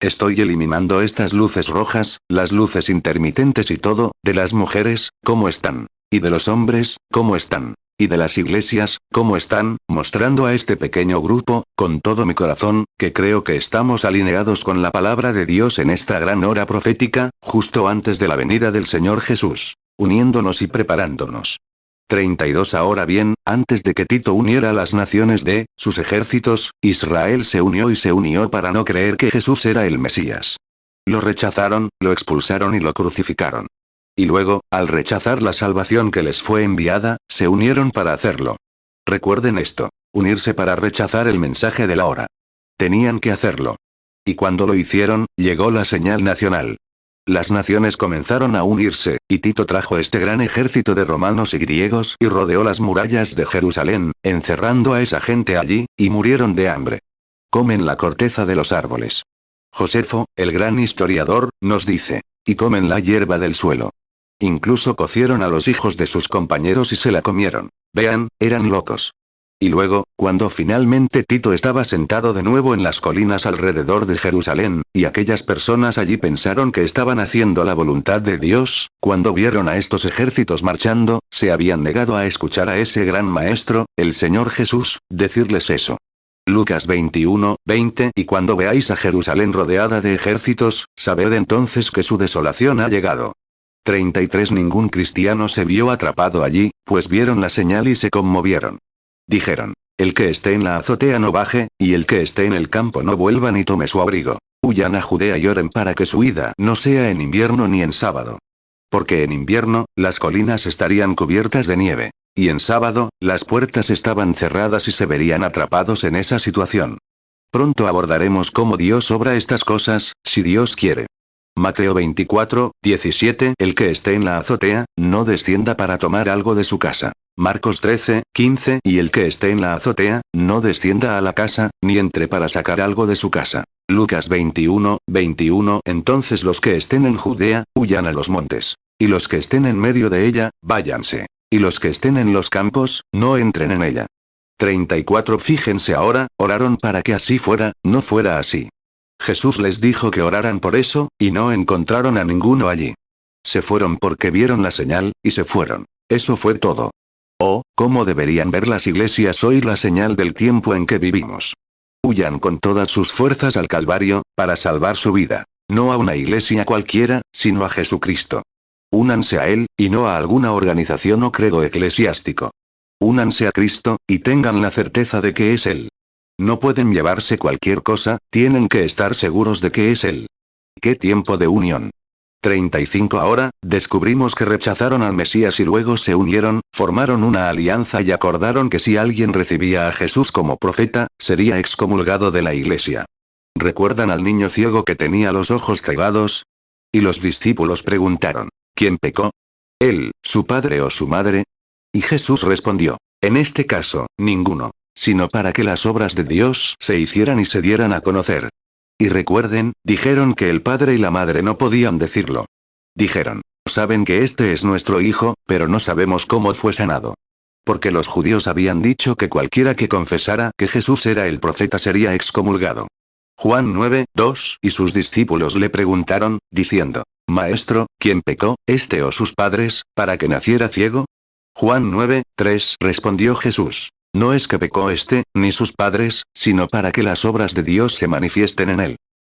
Speaker 1: Estoy eliminando estas luces rojas, las luces intermitentes y todo, de las mujeres, ¿cómo están? Y de los hombres, ¿cómo están? Y de las iglesias, ¿cómo están? Mostrando a este pequeño grupo, con todo mi corazón, que creo que estamos alineados con la palabra de Dios en esta gran hora profética, justo antes de la venida del Señor Jesús. Uniéndonos y preparándonos. 32. Ahora bien, antes de que Tito uniera a las naciones de sus ejércitos, Israel se unió para no creer que Jesús era el Mesías. Lo rechazaron, lo expulsaron y lo crucificaron. Y luego, al rechazar la salvación que les fue enviada, se unieron para hacerlo. Recuerden esto, unirse para rechazar el mensaje de la hora. Tenían que hacerlo. Y cuando lo hicieron, llegó la señal nacional. Las naciones comenzaron a unirse, y Tito trajo este gran ejército de romanos y griegos y rodeó las murallas de Jerusalén, encerrando a esa gente allí, y murieron de hambre. Comen la corteza de los árboles. Josefo, el gran historiador, nos dice, y comen la hierba del suelo. Incluso cocieron a los hijos de sus compañeros y se la comieron. Vean, eran locos. Y luego, cuando finalmente Tito estaba sentado de nuevo en las colinas alrededor de Jerusalén, y aquellas personas allí pensaron que estaban haciendo la voluntad de Dios, cuando vieron a estos ejércitos marchando, se habían negado a escuchar a ese gran maestro, el Señor Jesús, decirles eso. Lucas 21:20. Y cuando veáis a Jerusalén rodeada de ejércitos, sabed entonces que su desolación ha llegado. 33. Ningún cristiano se vio atrapado allí, pues vieron la señal y se conmovieron. Dijeron, el que esté en la azotea no baje, y el que esté en el campo no vuelva ni tome su abrigo. Huyan a Judea y oren para que su ida no sea en invierno ni en sábado. Porque en invierno, las colinas estarían cubiertas de nieve. Y en sábado, las puertas estaban cerradas y se verían atrapados en esa situación. Pronto abordaremos cómo Dios obra estas cosas, si Dios quiere. Mateo 24, 17. El que esté en la azotea, no descienda para tomar algo de su casa. Marcos 13, 15. Y el que esté en la azotea, no descienda a la casa, ni entre para sacar algo de su casa. Lucas 21, 21. Entonces los que estén en Judea, huyan a los montes. Y los que estén en medio de ella, váyanse. Y los que estén en los campos, no entren en ella. 34. Fíjense ahora, oraron para que así fuera, no fuera así. Jesús les dijo que oraran por eso, y no encontraron a ninguno allí. Se fueron porque vieron la señal, y se fueron. Eso fue todo. Oh, cómo deberían ver las iglesias hoy la señal del tiempo en que vivimos. Huyan con todas sus fuerzas al Calvario, para salvar su vida. No a una iglesia cualquiera, sino a Jesucristo. Únanse a Él, y no a alguna organización o credo eclesiástico. Únanse a Cristo, y tengan la certeza de que es Él. No pueden llevarse cualquier cosa, tienen que estar seguros de que es Él. ¡Qué tiempo de unión! 35. Ahora, descubrimos que rechazaron al Mesías y luego se unieron, formaron una alianza y acordaron que si alguien recibía a Jesús como profeta, sería excomulgado de la iglesia. ¿Recuerdan al niño ciego que tenía los ojos cegados? Y los discípulos preguntaron, ¿quién pecó? ¿Él, su padre o su madre? Y Jesús respondió, en este caso, ninguno, sino para que las obras de Dios se hicieran y se dieran a conocer. Y recuerden, dijeron que el padre y la madre no podían decirlo. Dijeron, saben que este es nuestro hijo, pero no sabemos cómo fue sanado. Porque los judíos habían dicho que cualquiera que confesara que Jesús era el profeta sería excomulgado. Juan 9, 2. Y sus discípulos le preguntaron, diciendo, Maestro, ¿quién pecó, este o sus padres, para que naciera ciego? Juan 9, 3. Respondió Jesús. No es que pecó este, ni sus padres, sino para que las obras de Dios se manifiesten en él.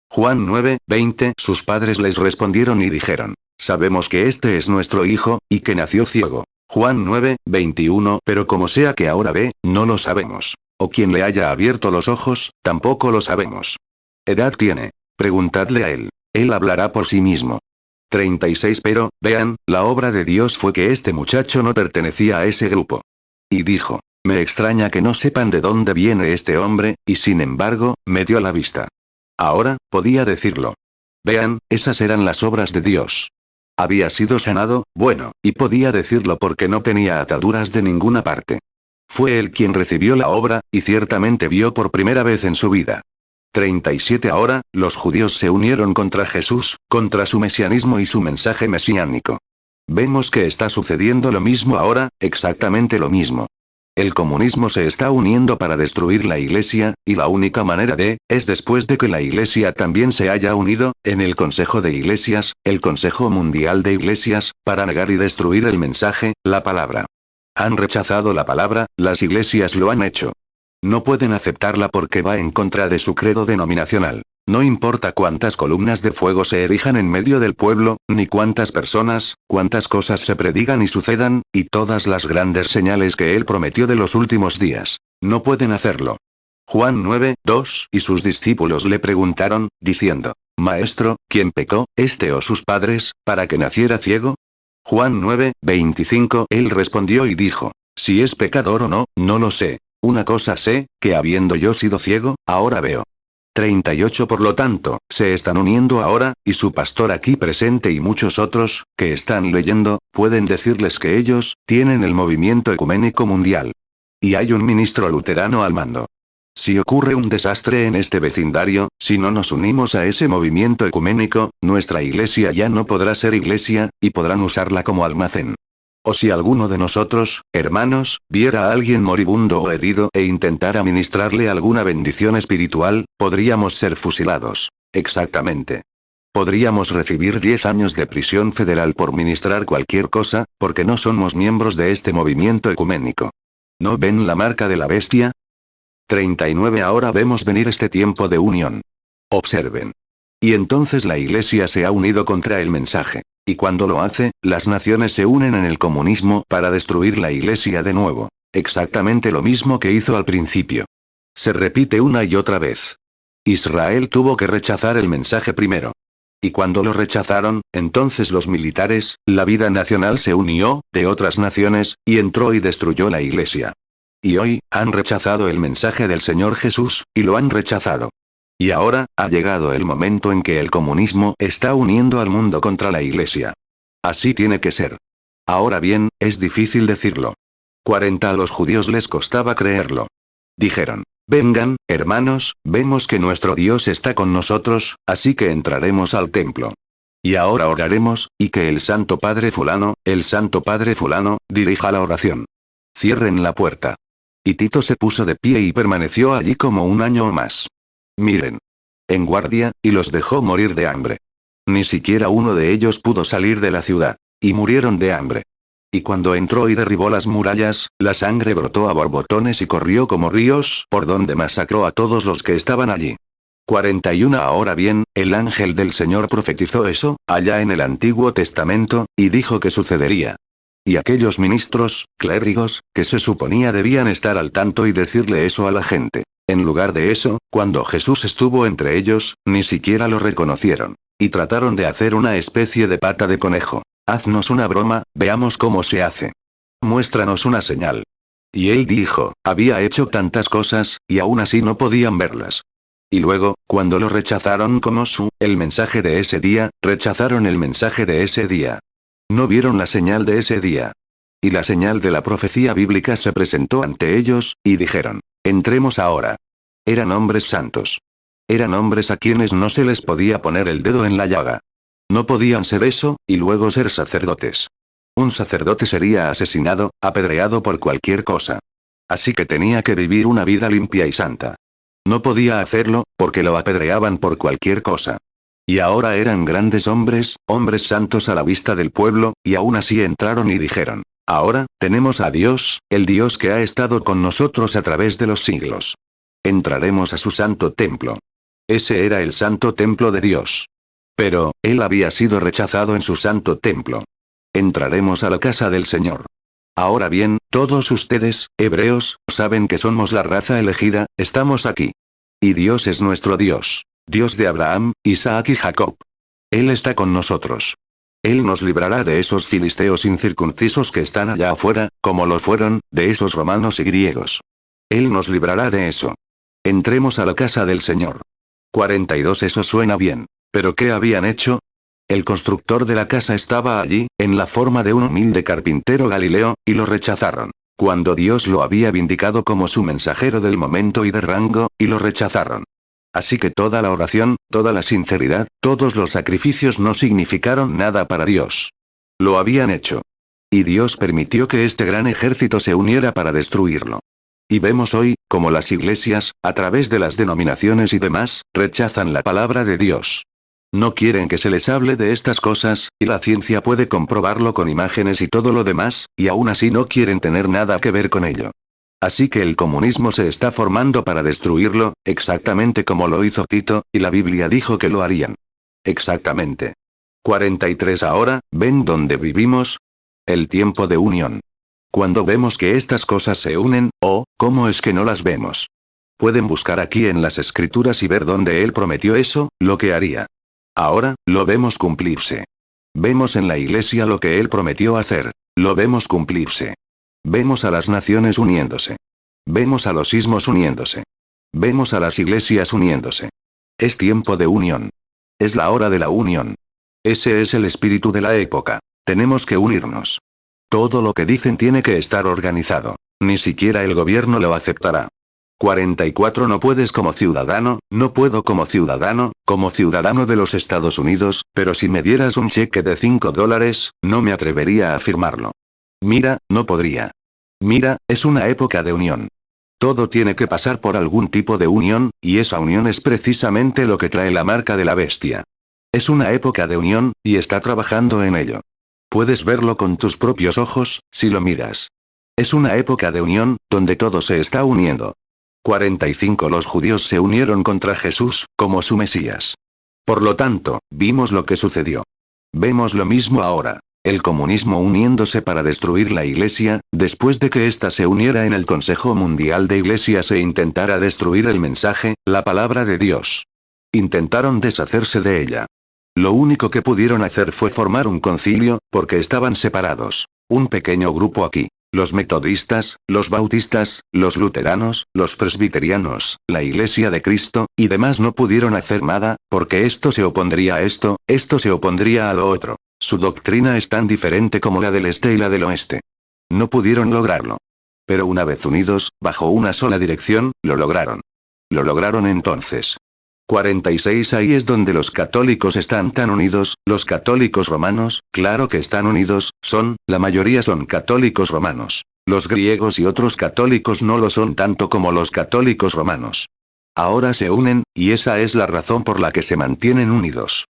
Speaker 1: Juan 9, 20. Sus padres les respondieron y dijeron, sabemos que este es nuestro hijo, y que nació ciego. Juan 9, 21. Pero como sea que ahora ve, no lo sabemos. O quien le haya abierto los ojos, tampoco lo sabemos. ¿Edad tiene? Preguntadle a él. Él hablará por sí mismo. 36. Pero, vean, la obra de Dios fue que este muchacho no pertenecía a ese grupo. Y dijo, me extraña que no sepan de dónde viene este hombre, y sin embargo, me dio la vista. Ahora, podía decirlo. Vean, esas eran las obras de Dios. Había sido sanado, bueno, y podía decirlo porque no tenía ataduras de ninguna parte. Fue él quien recibió la obra, y ciertamente vio por primera vez en su vida. 37. Ahora, los judíos se unieron contra Jesús, contra su mesianismo y su mensaje mesiánico. Vemos que está sucediendo lo mismo ahora, exactamente lo mismo. El comunismo se está uniendo para destruir la iglesia, y la única manera es después de que la iglesia también se haya unido, en el Consejo de Iglesias, el Consejo Mundial de Iglesias, para negar y destruir el mensaje, la palabra. Han rechazado la palabra, las iglesias lo han hecho. No pueden aceptarla porque va en contra de su credo denominacional. No importa cuántas columnas de fuego se erijan en medio del pueblo, ni cuántas personas, cuántas cosas se predigan y sucedan, y todas las grandes señales que él prometió de los últimos días. No pueden hacerlo. Juan 9, 2. Y sus discípulos le preguntaron, diciendo, Maestro, ¿quién pecó, este o sus padres, para que naciera ciego? Juan 9, 25. Él respondió y dijo, si es pecador o no, no lo sé. Una cosa sé, que habiendo yo sido ciego, ahora veo. 38. Por lo tanto, se están uniendo ahora, y su pastor aquí presente y muchos otros, que están leyendo, pueden decirles que ellos, tienen el movimiento ecuménico mundial. Y hay un ministro luterano al mando. Si ocurre un desastre en este vecindario, si no nos unimos a ese movimiento ecuménico, nuestra iglesia ya no podrá ser iglesia, y podrán usarla como almacén. O si alguno de nosotros, hermanos, viera a alguien moribundo o herido e intentara ministrarle alguna bendición espiritual, podríamos ser fusilados. Exactamente. Podríamos recibir 10 años de prisión federal por ministrar cualquier cosa, porque no somos miembros de este movimiento ecuménico. ¿No ven la marca de la bestia? 39. Ahora vemos venir este tiempo de unión. Observen. Y entonces la iglesia se ha unido contra el mensaje. Y cuando lo hace, las naciones se unen en el comunismo para destruir la iglesia de nuevo. Exactamente lo mismo que hizo al principio. Se repite una y otra vez. Israel tuvo que rechazar el mensaje primero. Y cuando lo rechazaron, entonces los militares, la vida nacional se unió, de otras naciones, y entró y destruyó la iglesia. Y hoy, han rechazado el mensaje del Señor Jesús, y lo han rechazado. Y ahora, ha llegado el momento en que el comunismo está uniendo al mundo contra la iglesia. Así tiene que ser. Ahora bien, es difícil decirlo. 40 a los judíos les costaba creerlo. Dijeron: vengan, hermanos, vemos que nuestro Dios está con nosotros, así que entraremos al templo. Y ahora oraremos, y que el Santo Padre fulano, dirija la oración. Cierren la puerta. Y Tito se puso de pie y permaneció allí como un año o más. Miren. En guardia, y los dejó morir de hambre. Ni siquiera uno de ellos pudo salir de la ciudad. Y murieron de hambre. Y cuando entró y derribó las murallas, la sangre brotó a borbotones y corrió como ríos, por donde masacró a todos los que estaban allí. 41 Ahora bien, el ángel del Señor profetizó eso, allá en el Antiguo Testamento, y dijo que sucedería. Y aquellos ministros, clérigos, que se suponía debían estar al tanto y decirle eso a la gente. En lugar de eso, cuando Jesús estuvo entre ellos, ni siquiera lo reconocieron. Y trataron de hacer una especie de pata de conejo. Haznos una broma, veamos cómo se hace. Muéstranos una señal. Y él dijo, había hecho tantas cosas, y aún así no podían verlas. Y luego, cuando lo rechazaron como el mensaje de ese día, rechazaron el mensaje de ese día. No vieron la señal de ese día. Y la señal de la profecía bíblica se presentó ante ellos, y dijeron: entremos ahora. Eran hombres santos. Eran hombres a quienes no se les podía poner el dedo en la llaga. No podían ser eso, y luego ser sacerdotes. Un sacerdote sería asesinado, apedreado por cualquier cosa. Así que tenía que vivir una vida limpia y santa. No podía hacerlo, porque lo apedreaban por cualquier cosa. Y ahora eran grandes hombres, hombres santos a la vista del pueblo, y aún así entraron y dijeron: ahora, tenemos a Dios, el Dios que ha estado con nosotros a través de los siglos. Entraremos a su santo templo. Ese era el santo templo de Dios. Pero, él había sido rechazado en su santo templo. Entraremos a la casa del Señor. Ahora bien, todos ustedes, hebreos, saben que somos la raza elegida, estamos aquí. Y Dios es nuestro Dios. Dios de Abraham, Isaac y Jacob. Él está con nosotros. Él nos librará de esos filisteos incircuncisos que están allá afuera, como lo fueron, de esos romanos y griegos. Él nos librará de eso. Entremos a la casa del Señor. 42 Eso suena bien. ¿Pero qué habían hecho? El constructor de la casa estaba allí, en la forma de un humilde carpintero galileo, y lo rechazaron. Cuando Dios lo había vindicado como su mensajero del momento y de rango, y lo rechazaron. Así que toda la oración, toda la sinceridad, todos los sacrificios no significaron nada para Dios. Lo habían hecho. Y Dios permitió que este gran ejército se uniera para destruirlo. Y vemos hoy, como las iglesias, a través de las denominaciones y demás, rechazan la palabra de Dios. No quieren que se les hable de estas cosas, y la ciencia puede comprobarlo con imágenes y todo lo demás, y aún así no quieren tener nada que ver con ello. Así que el comunismo se está formando para destruirlo, exactamente como lo hizo Tito, y la Biblia dijo que lo harían. Exactamente. 43 Ahora, ¿ven dónde vivimos? El tiempo de unión. Cuando vemos que estas cosas se unen, ¿cómo es que no las vemos? Pueden buscar aquí en las escrituras y ver dónde él prometió eso, lo que haría. Ahora, lo vemos cumplirse. Vemos en la iglesia lo que él prometió hacer. Lo vemos cumplirse. Vemos a las naciones uniéndose. Vemos a los ismos uniéndose. Vemos a las iglesias uniéndose. Es tiempo de unión. Es la hora de la unión. Ese es el espíritu de la época. Tenemos que unirnos. Todo lo que dicen tiene que estar organizado. Ni siquiera el gobierno lo aceptará. 44 No puedes como ciudadano, no puedo como ciudadano de los Estados Unidos, pero si me dieras un cheque de $5, no me atrevería a firmarlo. Mira, no podría. Mira, es una época de unión. Todo tiene que pasar por algún tipo de unión, y esa unión es precisamente lo que trae la marca de la bestia. Es una época de unión, y está trabajando en ello. Puedes verlo con tus propios ojos, si lo miras. Es una época de unión, donde todo se está uniendo. 45 Los judíos se unieron contra Jesús, como su Mesías. Por lo tanto, vimos lo que sucedió. Vemos lo mismo ahora. El comunismo uniéndose para destruir la iglesia, después de que ésta se uniera en el Consejo Mundial de Iglesias e intentara destruir el mensaje, la palabra de Dios. Intentaron deshacerse de ella. Lo único que pudieron hacer fue formar un concilio, porque estaban separados. Un pequeño grupo aquí. Los metodistas, los bautistas, los luteranos, los presbiterianos, la Iglesia de Cristo, y demás no pudieron hacer nada, porque esto se opondría a esto se opondría a lo otro. Su doctrina es tan diferente como la del este y la del oeste. No pudieron lograrlo. Pero una vez unidos, bajo una sola dirección, lo lograron. Lo lograron entonces. 46. Ahí es donde los católicos están tan unidos, los católicos romanos, claro que están unidos, la mayoría son católicos romanos. Los griegos y otros católicos no lo son tanto como los católicos romanos. Ahora se unen, y esa es la razón por la que se mantienen unidos.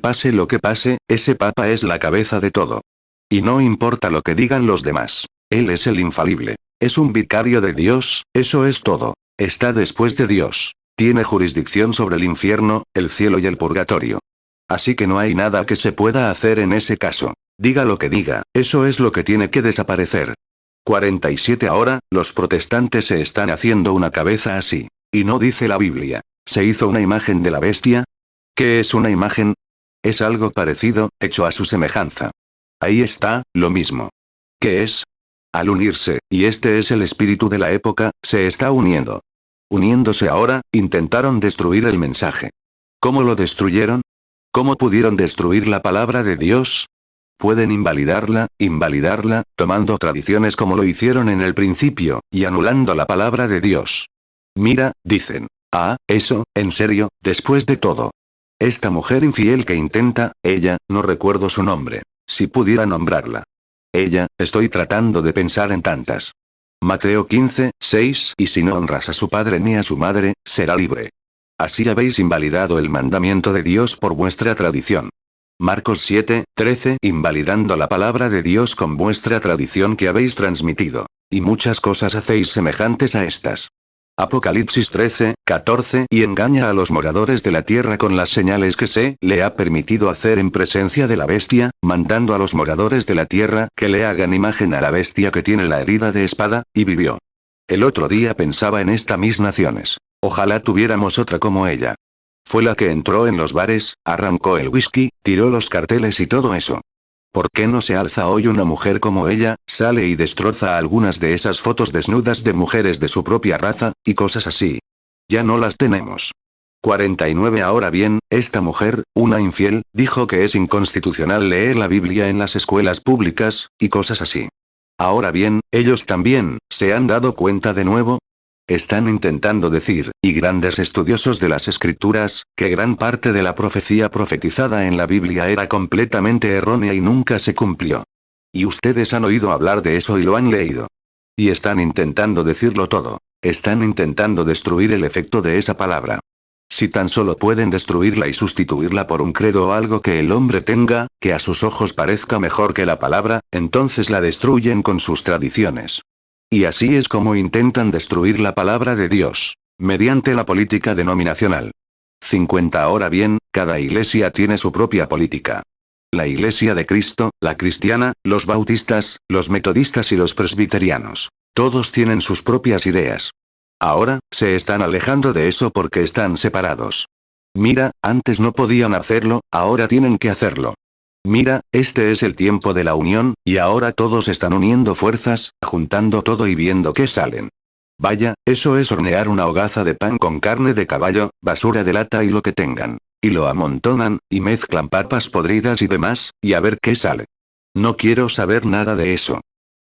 Speaker 1: Pase lo que pase, ese papa es la cabeza de todo. Y no importa lo que digan los demás. Él es el infalible. Es un vicario de Dios, eso es todo. Está después de Dios. Tiene jurisdicción sobre el infierno, el cielo y el purgatorio. Así que no hay nada que se pueda hacer en ese caso. Diga lo que diga, eso es lo que tiene que desaparecer. 47. Ahora, los protestantes se están haciendo una cabeza así. Y no dice la Biblia. ¿Se hizo una imagen de la bestia? ¿Qué es una imagen? Es algo parecido, hecho a su semejanza. Ahí está, lo mismo. ¿Qué es? Al unirse, y este es el espíritu de la época, se está uniendo. Uniéndose ahora, intentaron destruir el mensaje. ¿Cómo lo destruyeron? ¿Cómo pudieron destruir la palabra de Dios? Pueden invalidarla, tomando tradiciones como lo hicieron en el principio, y anulando la palabra de Dios. Mira, dicen. Ah, eso, en serio, después de todo. Esta mujer infiel que intenta, ella, no recuerdo su nombre. Si pudiera nombrarla. Ella, estoy tratando de pensar en tantas. Mateo 15, 6. Y si no honras a su padre ni a su madre, será libre. Así habéis invalidado el mandamiento de Dios por vuestra tradición. Marcos 7, 13. Invalidando la palabra de Dios con vuestra tradición que habéis transmitido. Y muchas cosas hacéis semejantes a estas. Apocalipsis 13, 14. Y engaña a los moradores de la tierra con las señales que se le ha permitido hacer en presencia de la bestia, mandando a los moradores de la tierra que le hagan imagen a la bestia que tiene la herida de espada, y vivió. El otro día pensaba en esta mis naciones. Ojalá tuviéramos otra como ella. Fue la que entró en los bares, arrancó el whisky, tiró los carteles y todo eso. ¿Por qué no se alza hoy una mujer como ella, sale y destroza algunas de esas fotos desnudas de mujeres de su propia raza, y cosas así? Ya no las tenemos. 49. Ahora bien, esta mujer, una infiel, dijo que es inconstitucional leer la Biblia en las escuelas públicas, y cosas así. Ahora bien, ellos también, ¿se han dado cuenta de nuevo? Están intentando decir, y grandes estudiosos de las escrituras, que gran parte de la profecía profetizada en la Biblia era completamente errónea y nunca se cumplió. Y ustedes han oído hablar de eso y lo han leído. Y están intentando decirlo todo. Están intentando destruir el efecto de esa palabra. Si tan solo pueden destruirla y sustituirla por un credo o algo que el hombre tenga, que a sus ojos parezca mejor que la palabra, entonces la destruyen con sus tradiciones. Y así es como intentan destruir la palabra de Dios, mediante la política denominacional. 50. Ahora bien, cada iglesia tiene su propia política. La Iglesia de Cristo, la cristiana, los bautistas, los metodistas y los presbiterianos. Todos tienen sus propias ideas. Ahora, se están alejando de eso porque están separados. Mira, antes no podían hacerlo, ahora tienen que hacerlo. Mira, este es el tiempo de la unión, y ahora todos están uniendo fuerzas, juntando todo y viendo qué salen. Vaya, eso es hornear una hogaza de pan con carne de caballo, basura de lata y lo que tengan. Y lo amontonan, y mezclan papas podridas y demás, y a ver qué sale. No quiero saber nada de eso.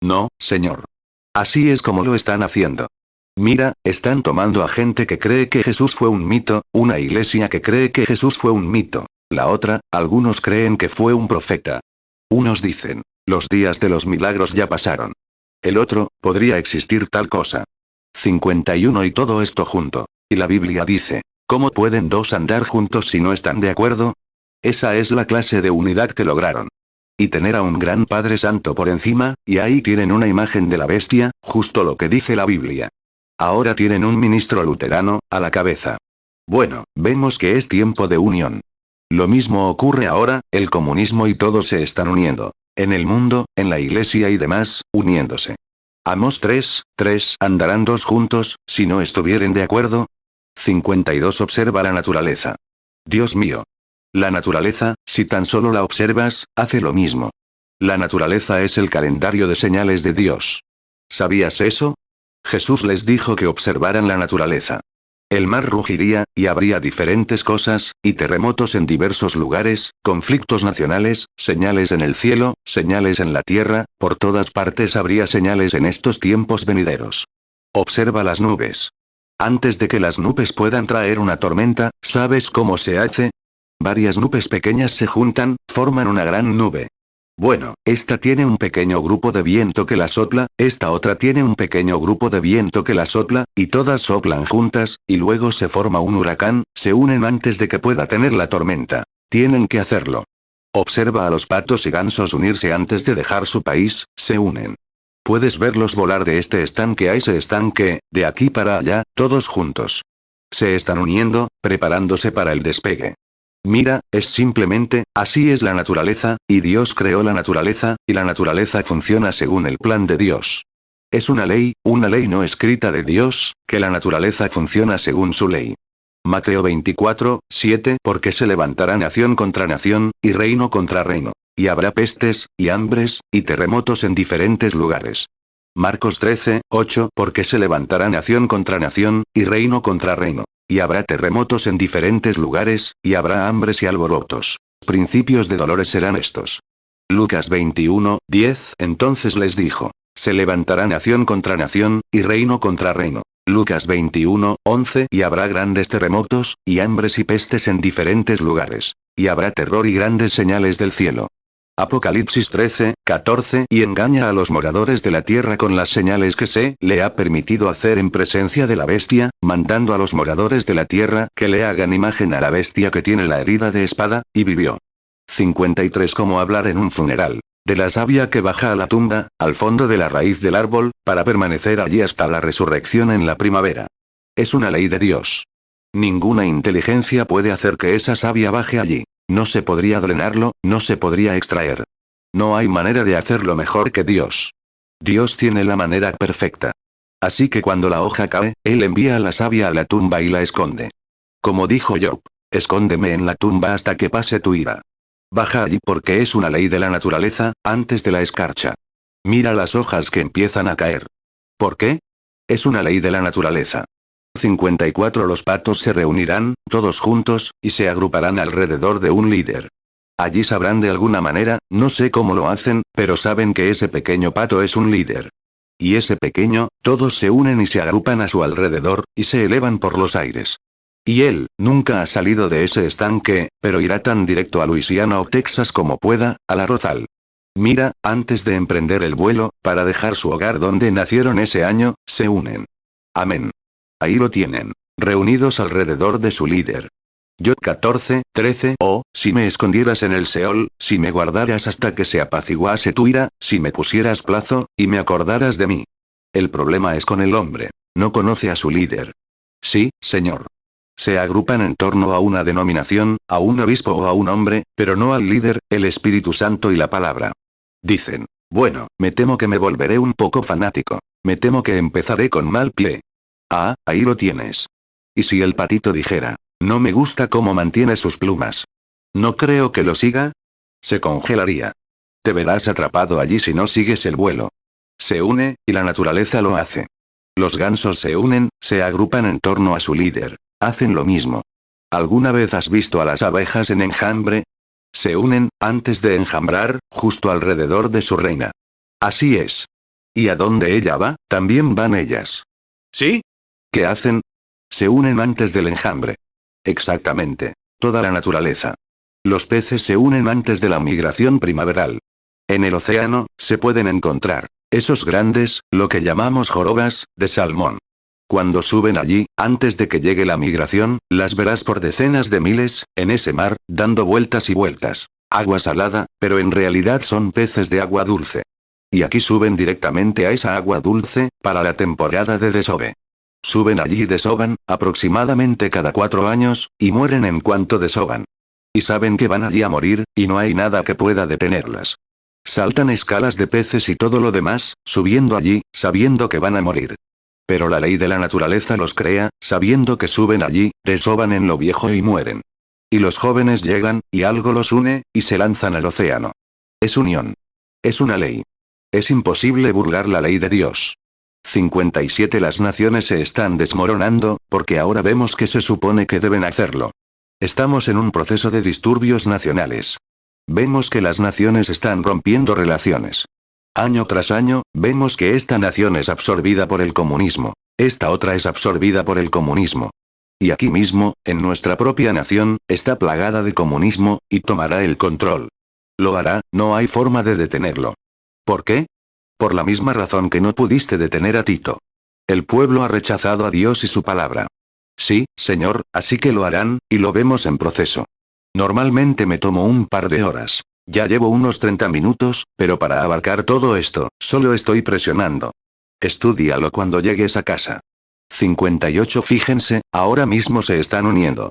Speaker 1: No, señor. Así es como lo están haciendo. Mira, están tomando a gente que cree que Jesús fue un mito, una iglesia que cree que Jesús fue un mito. La otra, algunos creen que fue un profeta. Unos dicen, los días de los milagros ya pasaron. El otro, podría existir tal cosa. 51. Y todo esto junto. Y la Biblia dice, ¿cómo pueden dos andar juntos si no están de acuerdo? Esa es la clase de unidad que lograron. Y tener a un gran Padre Santo por encima, y ahí tienen una imagen de la bestia, justo lo que dice la Biblia. Ahora tienen un ministro luterano, a la cabeza. Bueno, vemos que es tiempo de unión. Lo mismo ocurre ahora, el comunismo y todos se están uniendo. En el mundo, en la iglesia y demás, uniéndose. Amós 3, 3. ¿Andarán dos juntos, si no estuvieren de acuerdo? 52. Observa la naturaleza. Dios mío. La naturaleza, si tan solo la observas, hace lo mismo. La naturaleza es el calendario de señales de Dios. ¿Sabías eso? Jesús les dijo que observaran la naturaleza. El mar rugiría, y habría diferentes cosas, y terremotos en diversos lugares, conflictos nacionales, señales en el cielo, señales en la tierra, por todas partes habría señales en estos tiempos venideros. Observa las nubes. Antes de que las nubes puedan traer una tormenta, ¿sabes cómo se hace? Varias nubes pequeñas se juntan, forman una gran nube. Bueno, esta tiene un pequeño grupo de viento que la sopla, esta otra tiene un pequeño grupo de viento que la sopla, y todas soplan juntas, y luego se forma un huracán, se unen antes de que pueda tener la tormenta. Tienen que hacerlo. Observa a los patos y gansos unirse antes de dejar su país, se unen. Puedes verlos volar de este estanque a ese estanque, de aquí para allá, todos juntos. Se están uniendo, preparándose para el despegue. Mira, es simplemente, así es la naturaleza, y Dios creó la naturaleza, y la naturaleza funciona según el plan de Dios. Es una ley no escrita de Dios, que la naturaleza funciona según su ley. Mateo 24, 7. Porque se levantará nación contra nación, y reino contra reino. Y habrá pestes, y hambres, y terremotos en diferentes lugares. Marcos 13, 8. Porque se levantará nación contra nación, y reino contra reino. Y habrá terremotos en diferentes lugares, y habrá hambres y alborotos. Principios de dolores serán estos. Lucas 21, 10. Entonces les dijo: se levantará nación contra nación, y reino contra reino. Lucas 21, 11. Y habrá grandes terremotos, y hambres y pestes en diferentes lugares. Y habrá terror y grandes señales del cielo. Apocalipsis 13, 14. Y engaña a los moradores de la tierra con las señales que se le ha permitido hacer en presencia de la bestia, mandando a los moradores de la tierra que le hagan imagen a la bestia que tiene la herida de espada, y vivió. 53. Como hablar en un funeral. De la savia que baja a la tumba, al fondo de la raíz del árbol, para permanecer allí hasta la resurrección en la primavera. Es una ley de Dios. Ninguna inteligencia puede hacer que esa savia baje allí. No se podría drenarlo, no se podría extraer. No hay manera de hacerlo mejor que Dios. Dios tiene la manera perfecta. Así que cuando la hoja cae, Él envía a la savia a la tumba y la esconde. Como dijo Job: escóndeme en la tumba hasta que pase tu ira. Baja allí porque es una ley de la naturaleza, antes de la escarcha. Mira las hojas que empiezan a caer. ¿Por qué? Es una ley de la naturaleza. 54. Los patos se reunirán, todos juntos, y se agruparán alrededor de un líder. Allí sabrán de alguna manera, no sé cómo lo hacen, pero saben que ese pequeño pato es un líder. Y ese pequeño, todos se unen y se agrupan a su alrededor, y se elevan por los aires. Y él, nunca ha salido de ese estanque, pero irá tan directo a Luisiana o Texas como pueda, al arrozal. Mira, antes de emprender el vuelo, para dejar su hogar donde nacieron ese año, se unen. Amén. Ahí lo tienen. Reunidos alrededor de su líder. Job 14, 13. Oh, si me escondieras en el Seol, si me guardaras hasta que se apaciguase tu ira, si me pusieras plazo, y me acordaras de mí. El problema es con el hombre. No conoce a su líder. Sí, Señor. Se agrupan en torno a una denominación, a un obispo o a un hombre, pero no al líder, el Espíritu Santo y la palabra. Dicen: bueno, me temo que me volveré un poco fanático. Me temo que empezaré con mal pie. Ah, ahí lo tienes. ¿Y si el patito dijera: no me gusta cómo mantiene sus plumas? ¿No creo que lo siga? Se congelaría. Te verás atrapado allí si no sigues el vuelo. Se une, y la naturaleza lo hace. Los gansos se unen, se agrupan en torno a su líder. Hacen lo mismo. ¿Alguna vez has visto a las abejas en enjambre? Se unen, antes de enjambrar, justo alrededor de su reina. Así es. ¿Y a dónde ella va, también van ellas? ¿Sí? ¿Qué hacen? Se unen antes del enjambre. Exactamente. Toda la naturaleza. Los peces se unen antes de la migración primaveral. En el océano, se pueden encontrar esos grandes, lo que llamamos jorobas, de salmón. Cuando suben allí, antes de que llegue la migración, las verás por decenas de miles, en ese mar, dando vueltas y vueltas. Agua salada, pero en realidad son peces de agua dulce. Y aquí suben directamente a esa agua dulce, para la temporada de desove. Suben allí y desovan, aproximadamente cada 4 años, y mueren en cuanto desovan. Y saben que van allí a morir, y no hay nada que pueda detenerlas. Saltan escalas de peces y todo lo demás, subiendo allí, sabiendo que van a morir. Pero la ley de la naturaleza los crea, sabiendo que suben allí, desovan en lo viejo y mueren. Y los jóvenes llegan, y algo los une, y se lanzan al océano. Es unión. Es una ley. Es imposible burlar la ley de Dios. 57 Las naciones se están desmoronando, porque ahora vemos que se supone que deben hacerlo. Estamos en un proceso de disturbios nacionales. Vemos que las naciones están rompiendo relaciones. Año tras año, vemos que esta nación es absorbida por el comunismo. Esta otra es absorbida por el comunismo. Y aquí mismo, en nuestra propia nación, está plagada de comunismo, y tomará el control. Lo hará, no hay forma de detenerlo. ¿Por qué? Por la misma razón que no pudiste detener a Tito. El pueblo ha rechazado a Dios y su palabra. Sí, Señor, así que lo harán, y lo vemos en proceso. Normalmente me tomo un par de horas. Ya llevo unos 30 minutos, pero para abarcar todo esto, solo estoy presionando. Estúdialo cuando llegues a casa. 58 Fíjense, ahora mismo se están uniendo.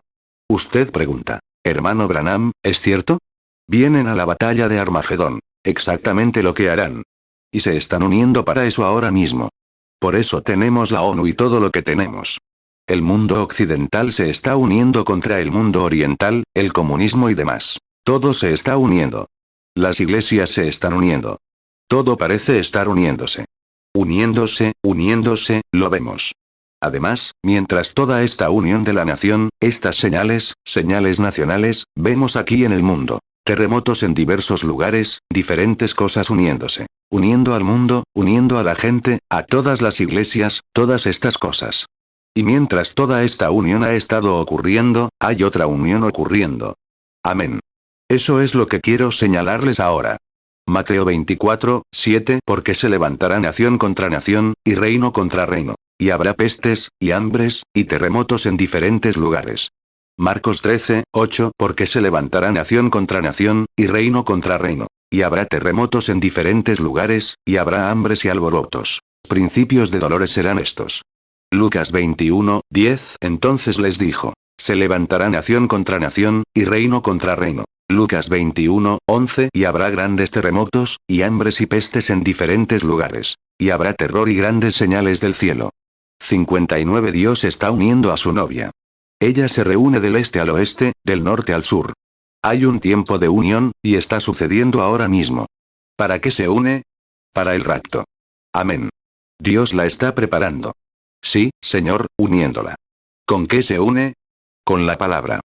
Speaker 1: Usted pregunta, hermano Branham, ¿es cierto? Vienen a la batalla de Armagedón. Exactamente lo que harán. Y se están uniendo para eso ahora mismo. Por eso tenemos la ONU y todo lo que tenemos. El mundo occidental se está uniendo contra el mundo oriental, el comunismo y demás. Todo se está uniendo. Las iglesias se están uniendo. Todo parece estar uniéndose. Uniéndose, lo vemos. Además, mientras toda esta unión de la nación, estas señales nacionales, vemos aquí en el mundo. Terremotos en diversos lugares, diferentes cosas uniéndose. Uniendo al mundo, uniendo a la gente, a todas las iglesias, todas estas cosas. Y mientras toda esta unión ha estado ocurriendo, hay otra unión ocurriendo. Amén. Eso es lo que quiero señalarles ahora. Mateo 24, 7 Porque se levantará nación contra nación, y reino contra reino. Y habrá pestes, y hambres, y terremotos en diferentes lugares. Marcos 13, 8 Porque se levantará nación contra nación, y reino contra reino. Y habrá terremotos en diferentes lugares, y habrá hambres y alborotos. Principios de dolores serán estos. Lucas 21, 10 Entonces les dijo: se levantará nación contra nación, y reino contra reino. Lucas 21, 11 Y habrá grandes terremotos, y hambres y pestes en diferentes lugares. Y habrá terror y grandes señales del cielo. 59 Dios está uniendo a su novia. Ella se reúne del este al oeste, del norte al sur. Hay un tiempo de unión, y está sucediendo ahora mismo. ¿Para qué se une? Para el rapto. Amén. Dios la está preparando. Sí, Señor, uniéndola. ¿Con qué se une? Con la palabra.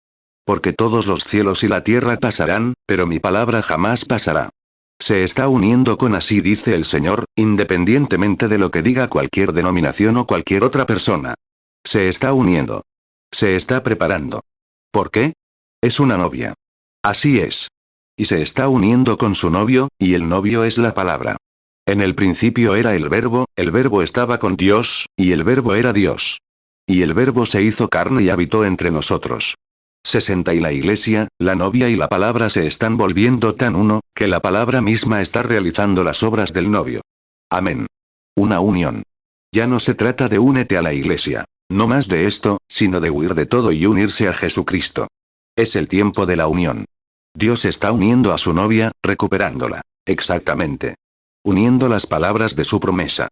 Speaker 1: Porque todos los cielos y la tierra pasarán, pero mi palabra jamás pasará. Se está uniendo con así dice el Señor, independientemente de lo que diga cualquier denominación o cualquier otra persona. Se está uniendo. Se está preparando. ¿Por qué? Es una novia. Así es. Y se está uniendo con su novio, y el novio es la palabra. En el principio era el verbo estaba con Dios, y el verbo era Dios. Y el verbo se hizo carne y habitó entre nosotros. 60 Y la iglesia, la novia y la palabra se están volviendo tan uno, que la palabra misma está realizando las obras del novio. Amén. Una unión. Ya no se trata de únete a la iglesia. No más de esto, sino de huir de todo y unirse a Jesucristo. Es el tiempo de la unión. Dios está uniendo a su novia, recuperándola. Exactamente. Uniendo las palabras de su promesa.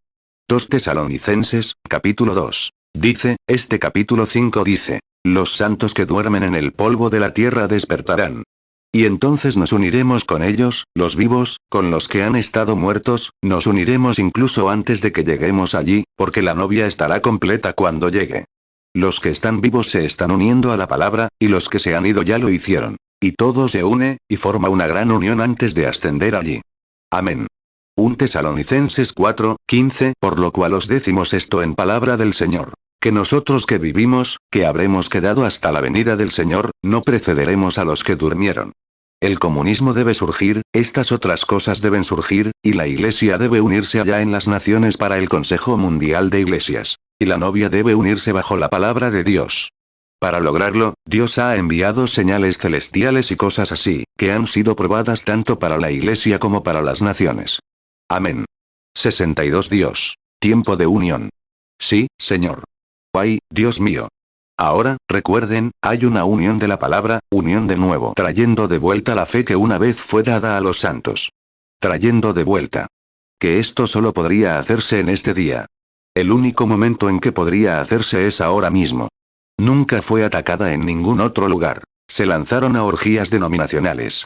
Speaker 1: 2 Tesalonicenses, capítulo 2. Dice, capítulo 5 dice, los santos que duermen en el polvo de la tierra despertarán. Y entonces nos uniremos con ellos, los vivos, con los que han estado muertos, nos uniremos incluso antes de que lleguemos allí, porque la novia estará completa cuando llegue. Los que están vivos se están uniendo a la palabra, y los que se han ido ya lo hicieron. Y todo se une, y forma una gran unión antes de ascender allí. Amén. 1 Tesalonicenses 4, 15 Por lo cual os decimos esto en palabra del Señor. Que nosotros que vivimos, que habremos quedado hasta la venida del Señor, no precederemos a los que durmieron. El comunismo debe surgir, estas otras cosas deben surgir, y la Iglesia debe unirse allá en las naciones para el Consejo Mundial de Iglesias. Y la novia debe unirse bajo la palabra de Dios. Para lograrlo, Dios ha enviado señales celestiales y cosas así, que han sido probadas tanto para la Iglesia como para las naciones. Amén. 62 Dios. Tiempo de unión. Sí, Señor. ¡Ay, Dios mío! Ahora, recuerden, hay una unión de la palabra, unión de nuevo, trayendo de vuelta la fe que una vez fue dada a los santos. Trayendo de vuelta. Que esto solo podría hacerse en este día. El único momento en que podría hacerse es ahora mismo. Nunca fue atacada en ningún otro lugar. Se lanzaron a orgías denominacionales.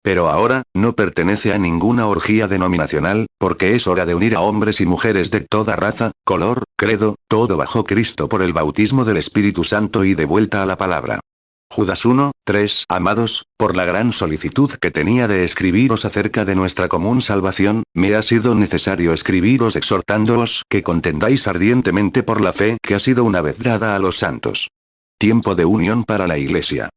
Speaker 1: Pero ahora, no pertenece a ninguna orgía denominacional, porque es hora de unir a hombres y mujeres de toda raza, color, credo, todo bajo Cristo por el bautismo del Espíritu Santo y de vuelta a la palabra. Judas 1, 3. Amados, por la gran solicitud que tenía de escribiros acerca de nuestra común salvación, me ha sido necesario escribiros exhortándoos que contendáis ardientemente por la fe que ha sido una vez dada a los santos. Tiempo de unión para la Iglesia.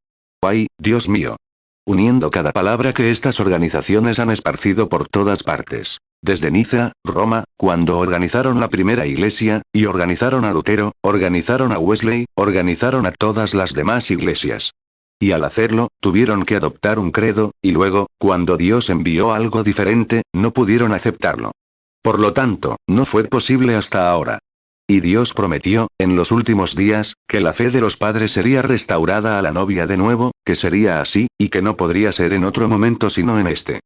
Speaker 1: ¡Ay, Dios mío! Uniendo cada palabra que estas organizaciones han esparcido por todas partes. Desde Niza, Roma, cuando organizaron la primera iglesia, y organizaron a Lutero, organizaron a Wesley, organizaron a todas las demás iglesias. Y al hacerlo, tuvieron que adoptar un credo, y luego, cuando Dios envió algo diferente, no pudieron aceptarlo. Por lo tanto, no fue posible hasta ahora. Y Dios prometió, en los últimos días, que la fe de los padres sería restaurada a la novia de nuevo, que sería así, y que no podría ser en otro momento sino en este.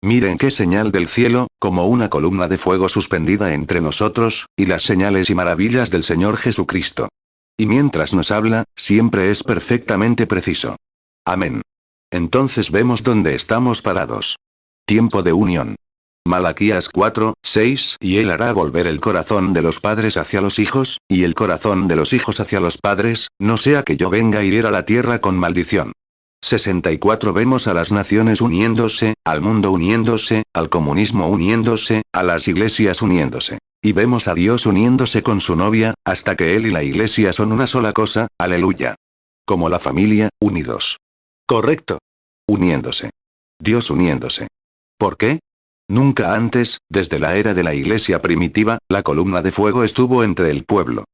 Speaker 1: Miren qué señal del cielo, como una columna de fuego suspendida entre nosotros, y las señales y maravillas del Señor Jesucristo. Y mientras nos habla, siempre es perfectamente preciso. Amén. Entonces vemos dónde estamos parados. Tiempo de unión. Malaquías 4, 6. Y él hará volver el corazón de los padres hacia los hijos, y el corazón de los hijos hacia los padres, no sea que yo venga a hiera la tierra con maldición. 64. Vemos a las naciones uniéndose, al mundo uniéndose, al comunismo uniéndose, a las iglesias uniéndose. Y vemos a Dios uniéndose con su novia, hasta que Él y la iglesia son una sola cosa, aleluya. Como la familia, unidos. Correcto. Uniéndose. Dios uniéndose. ¿Por qué? Nunca antes, desde la era de la iglesia primitiva, la columna de fuego estuvo entre el pueblo.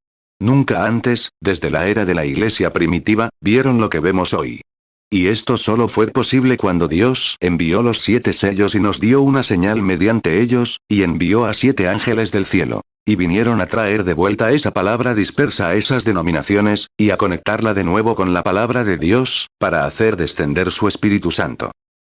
Speaker 1: Nunca antes, desde la era de la iglesia primitiva, vieron lo que vemos hoy. Y esto solo fue posible cuando Dios envió los 7 sellos y nos dio una señal mediante ellos, y envió a 7 ángeles del cielo. Y vinieron a traer de vuelta esa palabra dispersa a esas denominaciones, y a conectarla de nuevo con la palabra de Dios, para hacer descender su Espíritu Santo.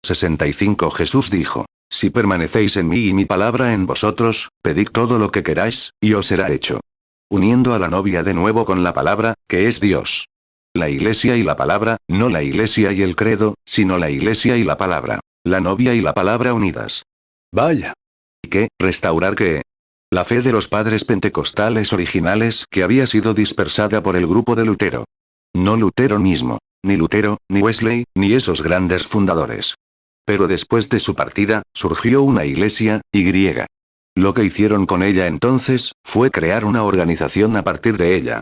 Speaker 1: 65. Jesús dijo: si permanecéis en mí y mi palabra en vosotros, pedid todo lo que queráis, y os será hecho. Uniendo a la novia de nuevo con la palabra, que es Dios. La iglesia y la palabra, no la iglesia y el credo, sino la iglesia y la palabra. La novia y la palabra unidas. Vaya. ¿Y qué? ¿Restaurar qué? La fe de los padres pentecostales originales que había sido dispersada por el grupo de Lutero. No Lutero mismo, ni Lutero, ni Wesley, ni esos grandes fundadores. Pero después de su partida, surgió una iglesia, y griega. Lo que hicieron con ella entonces, fue crear una organización a partir de ella.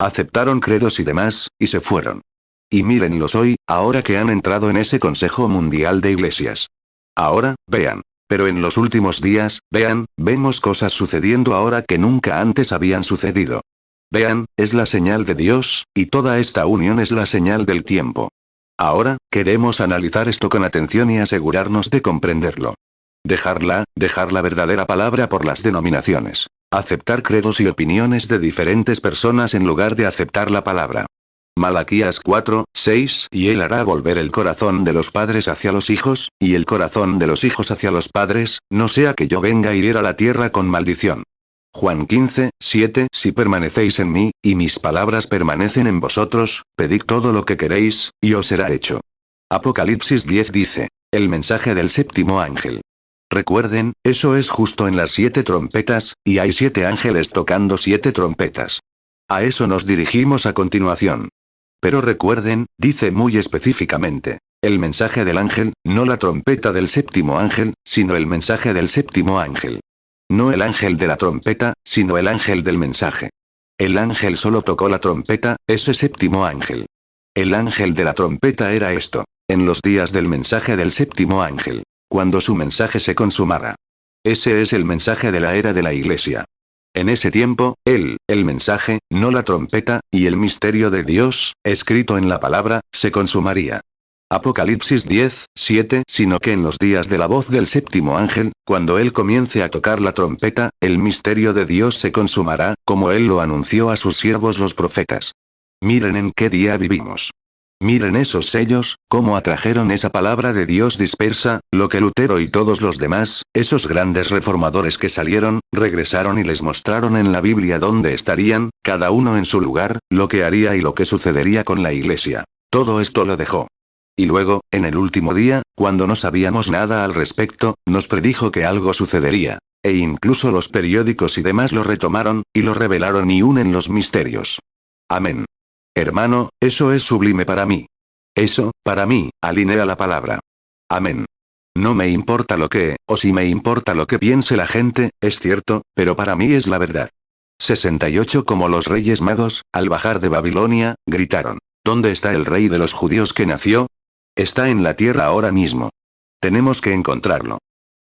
Speaker 1: Aceptaron credos y demás, y se fueron. Y mírenlos hoy, ahora que han entrado en ese Consejo Mundial de Iglesias. Ahora, vean. Pero en los últimos días, vean, vemos cosas sucediendo ahora que nunca antes habían sucedido. Vean, es la señal de Dios, y toda esta unión es la señal del tiempo. Ahora, queremos analizar esto con atención y asegurarnos de comprenderlo. Dejar la verdadera palabra por las denominaciones. Aceptar credos y opiniones de diferentes personas en lugar de aceptar la palabra. Malaquías 4, 6. Y él hará volver el corazón de los padres hacia los hijos, y el corazón de los hijos hacia los padres, no sea que yo venga a hiera la tierra con maldición. Juan 15, 7. Si permanecéis en mí, y mis palabras permanecen en vosotros, pedid todo lo que queréis, y os será hecho. Apocalipsis 10 dice: el mensaje del séptimo ángel. Recuerden, eso es justo en las 7 trompetas, y hay 7 ángeles tocando 7 trompetas. A eso nos dirigimos a continuación. Pero recuerden, dice muy específicamente, el mensaje del ángel, no la trompeta del séptimo ángel, sino el mensaje del séptimo ángel. No el ángel de la trompeta, sino el ángel del mensaje. El ángel solo tocó la trompeta, ese séptimo ángel. El ángel de la trompeta era esto, en los días del mensaje del séptimo ángel. Cuando su mensaje se consumara. Ese es el mensaje de la era de la iglesia. En ese tiempo, el mensaje, no la trompeta, y el misterio de Dios, escrito en la palabra, se consumaría. Apocalipsis 10, 7. Sino que en los días de la voz del séptimo ángel, cuando él comience a tocar la trompeta, el misterio de Dios se consumará, como él lo anunció a sus siervos los profetas. Miren en qué día vivimos. Miren esos sellos, cómo atrajeron esa palabra de Dios dispersa, lo que Lutero y todos los demás, esos grandes reformadores que salieron, regresaron y les mostraron en la Biblia dónde estarían, cada uno en su lugar, lo que haría y lo que sucedería con la iglesia. Todo esto lo dejó Y luego, en el último día, cuando no sabíamos nada al respecto, nos predijo que algo sucedería. E incluso los periódicos y demás lo retomaron, y lo revelaron y unen los misterios. Amén. Hermano, eso es sublime para mí. Eso, para mí, alinea la palabra. Amén. No me importa lo que, o si me importa lo que piense la gente, es cierto, pero para mí es la verdad. 68 Como los reyes magos, al bajar de Babilonia, gritaron: ¿Dónde está el rey de los judíos que nació? Está en la tierra ahora mismo. Tenemos que encontrarlo.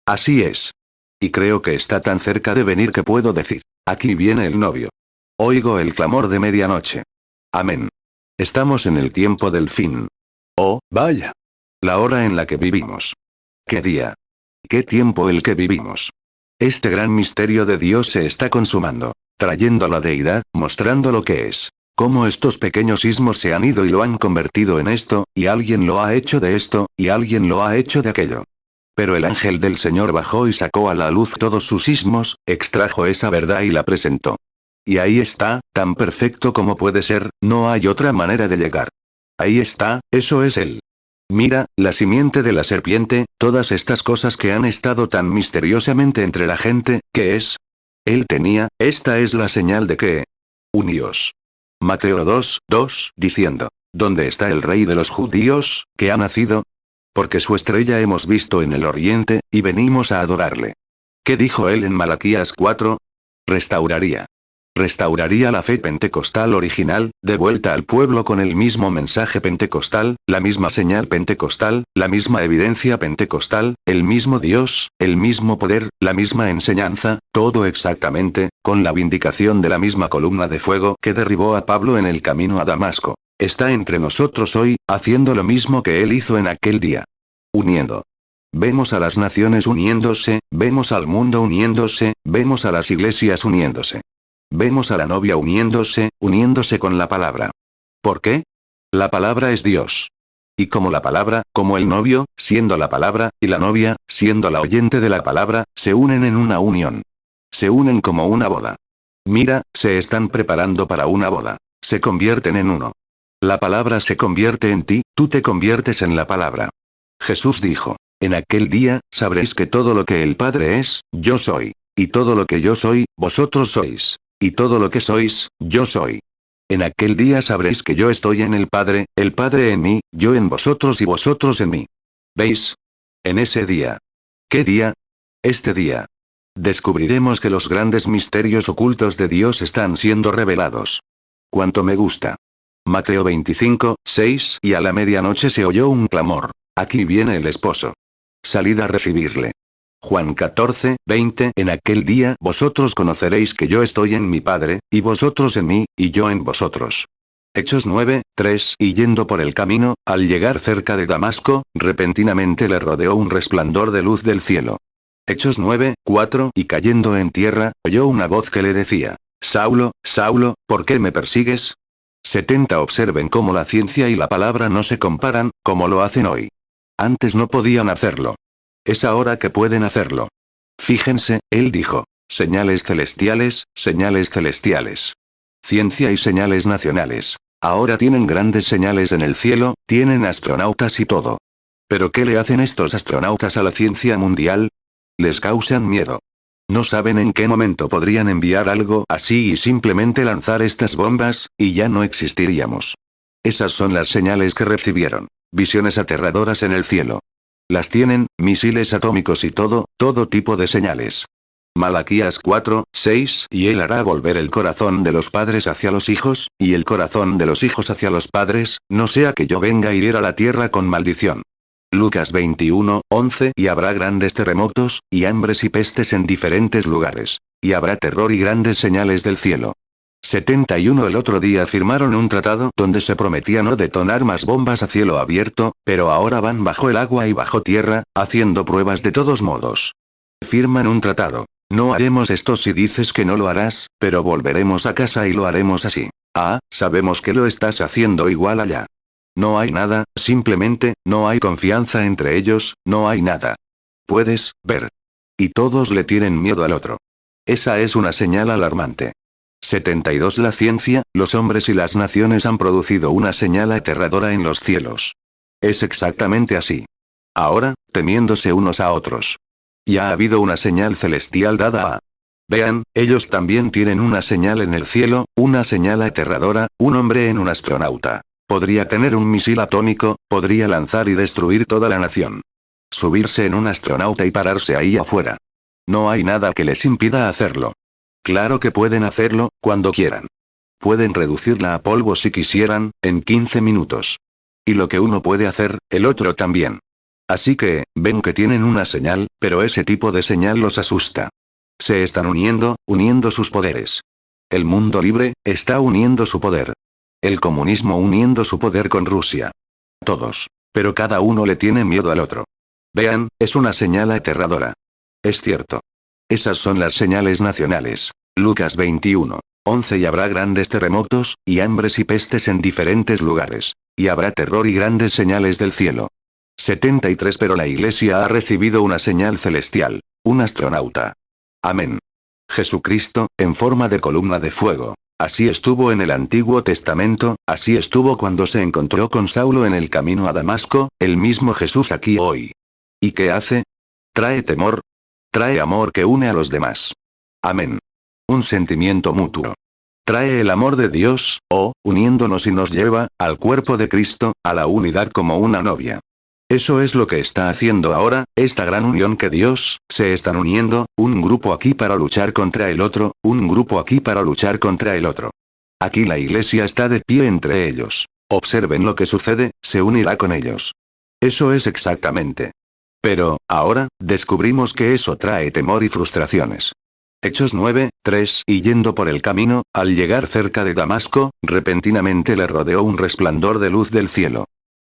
Speaker 1: Así es. Y creo que está tan cerca de venir que puedo decir: aquí viene el novio. Oigo el clamor de medianoche. Amén. Estamos en el tiempo del fin. Oh, vaya. La hora en la que vivimos. ¿Qué día? ¿Qué tiempo el que vivimos? Este gran misterio de Dios se está consumando, trayendo a la deidad, mostrando lo que es. Cómo estos pequeños ismos se han ido y lo han convertido en esto, y alguien lo ha hecho de esto, y alguien lo ha hecho de aquello. Pero el ángel del Señor bajó y sacó a la luz todos sus ismos, extrajo esa verdad y la presentó. Y ahí está, tan perfecto como puede ser, no hay otra manera de llegar. Ahí está, eso es él. Mira, la simiente de la serpiente, todas estas cosas que han estado tan misteriosamente entre la gente, ¿qué es? Él tenía, esta es la señal de que. Uníos. Mateo 2:2, diciendo: ¿Dónde está el rey de los judíos, que ha nacido? Porque su estrella hemos visto en el oriente, y venimos a adorarle. ¿Qué dijo él en Malaquías 4? Restauraría. Restauraría la fe pentecostal original, de vuelta al pueblo con el mismo mensaje pentecostal, la misma señal pentecostal, la misma evidencia pentecostal, el mismo Dios, el mismo poder, la misma enseñanza, todo exactamente, con la vindicación de la misma columna de fuego que derribó a Pablo en el camino a Damasco. Está entre nosotros hoy, haciendo lo mismo que él hizo en aquel día. Uniendo. Vemos a las naciones uniéndose, vemos al mundo uniéndose, vemos a las iglesias uniéndose. Vemos a la novia uniéndose con la palabra. ¿Por qué? La palabra es Dios. Y como la palabra, como el novio, siendo la palabra, y la novia, siendo la oyente de la palabra, se unen en una unión. Se unen como una boda. Mira, se están preparando para una boda. Se convierten en uno. La palabra se convierte en ti, tú te conviertes en la palabra. Jesús dijo: en aquel día, sabréis que todo lo que el Padre es, yo soy. Y todo lo que yo soy, vosotros sois. Y todo lo que sois, yo soy. En aquel día sabréis que yo estoy en el Padre en mí, yo en vosotros y vosotros en mí. ¿Veis? En ese día. ¿Qué día? Este día. Descubriremos que los grandes misterios ocultos de Dios están siendo revelados. Cuánto me gusta. Mateo 25:6 Y a la medianoche se oyó un clamor: aquí viene el esposo. Salid a recibirle. Juan 14:20 En aquel día vosotros conoceréis que yo estoy en mi Padre, y vosotros en mí, y yo en vosotros. Hechos 9:3 Y yendo por el camino, al llegar cerca de Damasco, repentinamente le rodeó un resplandor de luz del cielo. Hechos 9:4 Y cayendo en tierra, oyó una voz que le decía: Saulo, Saulo, ¿por qué me persigues? 70 Observen cómo la ciencia y la palabra no se comparan, como lo hacen hoy. Antes no podían hacerlo. Es ahora que pueden hacerlo. Fíjense, él dijo: señales celestiales, señales celestiales. Ciencia y señales nacionales. Ahora tienen grandes señales en el cielo, tienen astronautas y todo. ¿Pero qué le hacen estos astronautas a la ciencia mundial? Les causan miedo. No saben en qué momento podrían enviar algo así y simplemente lanzar estas bombas, y ya no existiríamos. Esas son las señales que recibieron. Visiones aterradoras en el cielo. Las tienen, misiles atómicos y todo tipo de señales. Malaquías 4:6 Y él hará volver el corazón de los padres hacia los hijos, y el corazón de los hijos hacia los padres, no sea que yo venga a herir a la tierra con maldición. Lucas 21:11 Y habrá grandes terremotos, y hambres y pestes en diferentes lugares. Y habrá terror y grandes señales del cielo. 71 El otro día firmaron un tratado donde se prometía no detonar más bombas a cielo abierto, pero ahora van bajo el agua y bajo tierra, haciendo pruebas de todos modos. Firman un tratado. No haremos esto si dices que no lo harás, pero volveremos a casa y lo haremos así. Ah, sabemos que lo estás haciendo igual allá. No hay nada, simplemente, no hay confianza entre ellos, no hay nada. Puedes ver. Y todos le tienen miedo al otro. Esa es una señal alarmante. 72 La ciencia, los hombres y las naciones han producido una señal aterradora en los cielos. Es exactamente así. Ahora, temiéndose unos a otros. Ya ha habido una señal celestial dada a... Vean, ellos también tienen una señal en el cielo, una señal aterradora, un hombre en un astronauta. Podría tener un misil atómico, podría lanzar y destruir toda la nación. Subirse en un astronauta y pararse ahí afuera. No hay nada que les impida hacerlo. Claro que pueden hacerlo, cuando quieran. Pueden reducirla a polvo si quisieran, en 15 minutos. Y lo que uno puede hacer, el otro también. Así que, ven que tienen una señal, pero ese tipo de señal los asusta. Se están uniendo sus poderes. El mundo libre, está uniendo su poder. El comunismo uniendo su poder con Rusia. Todos. Pero cada uno le tiene miedo al otro. Vean, es una señal aterradora. Es cierto. Esas son las señales nacionales. Lucas 21:11 Y habrá grandes terremotos, y hambres y pestes en diferentes lugares. Y habrá terror y grandes señales del cielo. 73 Pero la Iglesia ha recibido una señal celestial. Un astronauta. Amén. Jesucristo, en forma de columna de fuego. Así estuvo en el Antiguo Testamento, así estuvo cuando se encontró con Saulo en el camino a Damasco, el mismo Jesús aquí hoy. ¿Y qué hace? Trae temor. Trae amor que une a los demás. Amén. Un sentimiento mutuo. Trae el amor de Dios, uniéndonos y nos lleva, al cuerpo de Cristo, a la unidad como una novia. Eso es lo que está haciendo ahora, esta gran unión que Dios, se están uniendo, un grupo aquí para luchar contra el otro, un grupo aquí para luchar contra el otro. Aquí la Iglesia está de pie entre ellos. Observen lo que sucede, se unirá con ellos. Eso es exactamente. Pero, ahora, descubrimos que eso trae temor y frustraciones. Hechos 9:3 Y yendo por el camino, al llegar cerca de Damasco, repentinamente le rodeó un resplandor de luz del cielo.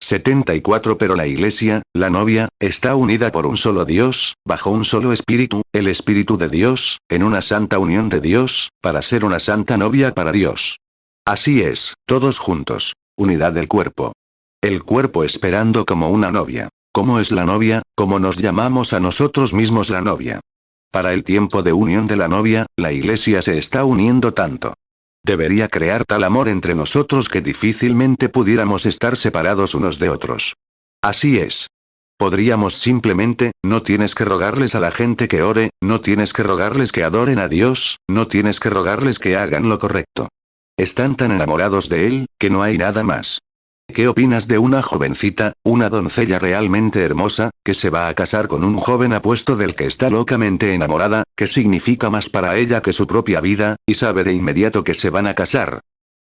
Speaker 1: 74 Pero la Iglesia, la novia, está unida por un solo Dios, bajo un solo Espíritu, el Espíritu de Dios, en una santa unión de Dios, para ser una santa novia para Dios. Así es, todos juntos. Unidad del cuerpo. El cuerpo esperando como una novia. ¿Cómo es la novia? ¿Cómo nos llamamos a nosotros mismos la novia? Para el tiempo de unión de la novia, la Iglesia se está uniendo tanto. Debería crear tal amor entre nosotros que difícilmente pudiéramos estar separados unos de otros. Así es. Podríamos simplemente, no tienes que rogarles a la gente que ore, no tienes que rogarles que adoren a Dios, no tienes que rogarles que hagan lo correcto. Están tan enamorados de Él, que no hay nada más. ¿Qué opinas de una jovencita, una doncella realmente hermosa, que se va a casar con un joven apuesto del que está locamente enamorada, que significa más para ella que su propia vida, y sabe de inmediato que se van a casar?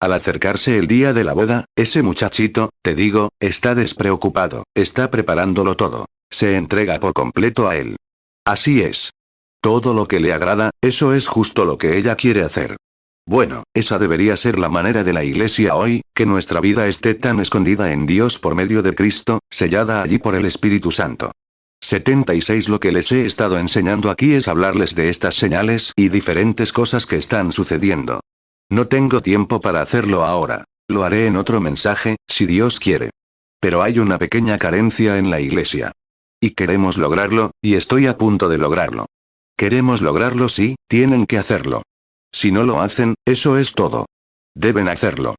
Speaker 1: Al acercarse el día de la boda, ese muchachito, te digo, está despreocupado, está preparándolo todo. Se entrega por completo a él. Así es. Todo lo que le agrada, eso es justo lo que ella quiere hacer. Bueno, esa debería ser la manera de la Iglesia hoy, que nuestra vida esté tan escondida en Dios por medio de Cristo, sellada allí por el Espíritu Santo. 76 Lo que les he estado enseñando aquí es hablarles de estas señales y diferentes cosas que están sucediendo. No tengo tiempo para hacerlo ahora. Lo haré en otro mensaje, si Dios quiere. Pero hay una pequeña carencia en la Iglesia. Y queremos lograrlo, y estoy a punto de lograrlo. Queremos lograrlo, sí, tienen que hacerlo. Si no lo hacen, eso es todo. Deben hacerlo.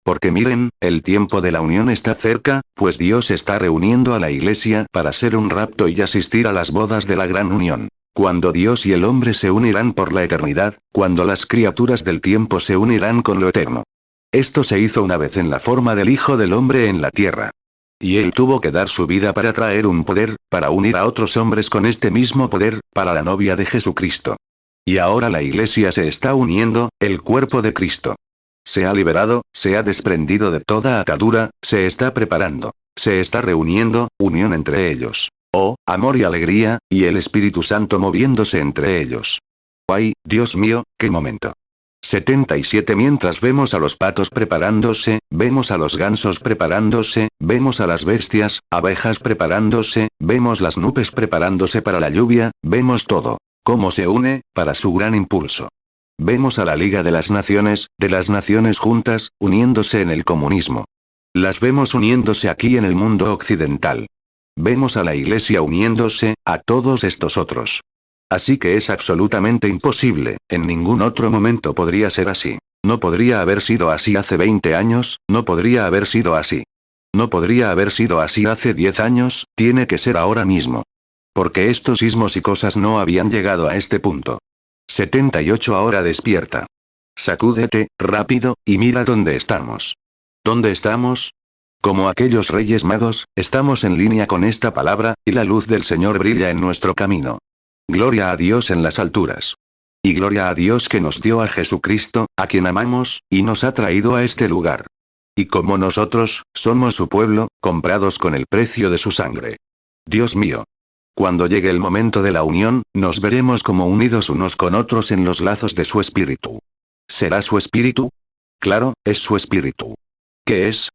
Speaker 1: Porque miren, el tiempo de la unión está cerca, pues Dios está reuniendo a la Iglesia para hacer un rapto y asistir a las bodas de la gran unión. Cuando Dios y el hombre se unirán por la eternidad, cuando las criaturas del tiempo se unirán con lo eterno. Esto se hizo una vez en la forma del Hijo del Hombre en la tierra. Y Él tuvo que dar su vida para traer un poder, para unir a otros hombres con este mismo poder, para la novia de Jesucristo. Y ahora la Iglesia se está uniendo, el cuerpo de Cristo. Se ha liberado, se ha desprendido de toda atadura, se está preparando. Se está reuniendo, unión entre ellos. Amor y alegría, y el Espíritu Santo moviéndose entre ellos. ¡Ay, Dios mío, qué momento! 77 Mientras vemos a los patos preparándose, vemos a los gansos preparándose, vemos a las bestias, abejas preparándose, vemos las nubes preparándose para la lluvia, vemos todo. Cómo se une, para su gran impulso. Vemos a la Liga de las Naciones juntas, uniéndose en el comunismo. Las vemos uniéndose aquí en el mundo occidental. Vemos a la Iglesia uniéndose, a todos estos otros. Así que es absolutamente imposible, en ningún otro momento podría ser así. No podría haber sido así hace 20 años, no podría haber sido así. No podría haber sido así hace 10 años, tiene que ser ahora mismo. Porque estos sismos y cosas no habían llegado a este punto. 78 ahora despierta. Sacúdete, rápido, y mira dónde estamos. ¿Dónde estamos? Como aquellos reyes magos, estamos en línea con esta palabra, y la luz del Señor brilla en nuestro camino. Gloria a Dios en las alturas. Y gloria a Dios que nos dio a Jesucristo, a quien amamos, y nos ha traído a este lugar. Y como nosotros, somos su pueblo, comprados con el precio de su sangre. Dios mío. Cuando llegue el momento de la unión, nos veremos como unidos unos con otros en los lazos de su espíritu. ¿Será su espíritu? Claro, es su espíritu. ¿Qué es?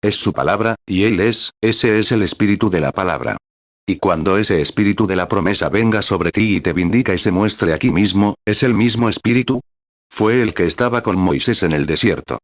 Speaker 1: Es su palabra, y ese es el espíritu de la palabra. Y cuando ese espíritu de la promesa venga sobre ti y te vindica y se muestre aquí mismo, ¿es el mismo espíritu? Fue el que estaba con Moisés en el desierto.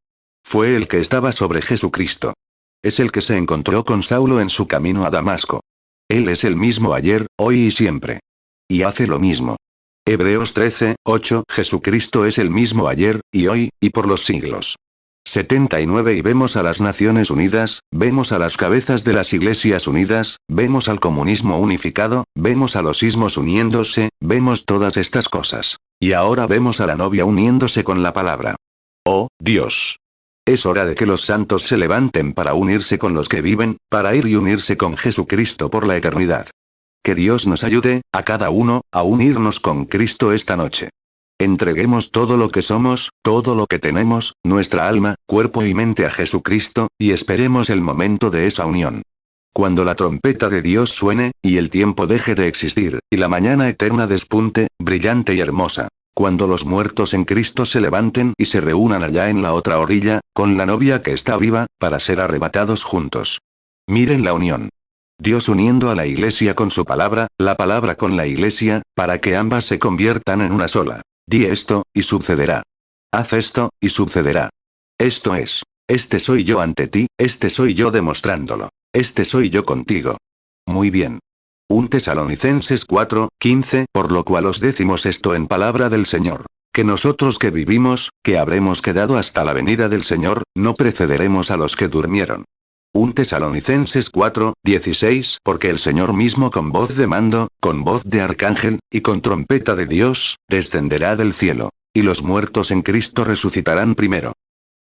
Speaker 1: Fue el que estaba sobre Jesucristo. Es el que se encontró con Saulo en su camino a Damasco. Él es el mismo ayer, hoy y siempre. Y hace lo mismo. Hebreos 13:8 Jesucristo es el mismo ayer, y hoy, y por los siglos. 79 Y vemos a las Naciones Unidas, vemos a las cabezas de las Iglesias Unidas, vemos al comunismo unificado, vemos a los sismos uniéndose, vemos todas estas cosas. Y ahora vemos a la novia uniéndose con la palabra. ¡Oh, Dios! Es hora de que los santos se levanten para unirse con los que viven, para ir y unirse con Jesucristo por la eternidad. Que Dios nos ayude, a cada uno, a unirnos con Cristo esta noche. Entreguemos todo lo que somos, todo lo que tenemos, nuestra alma, cuerpo y mente a Jesucristo, y esperemos el momento de esa unión. Cuando la trompeta de Dios suene, y el tiempo deje de existir, y la mañana eterna despunte, brillante y hermosa. Cuando los muertos en Cristo se levanten y se reúnan allá en la otra orilla, con la novia que está viva, para ser arrebatados juntos. Miren la unión. Dios uniendo a la Iglesia con su palabra, la palabra con la Iglesia, para que ambas se conviertan en una sola. Di esto, y sucederá. Haz esto, y sucederá. Esto es. Este soy yo ante ti, este soy yo demostrándolo. Este soy yo contigo. Muy bien. 1 Tesalonicenses 4:15 Por lo cual os decimos esto en palabra del Señor. Que nosotros que vivimos, que habremos quedado hasta la venida del Señor, no precederemos a los que durmieron. 1 Tesalonicenses 4:16 Porque el Señor mismo con voz de mando, con voz de arcángel, y con trompeta de Dios, descenderá del cielo. Y los muertos en Cristo resucitarán primero.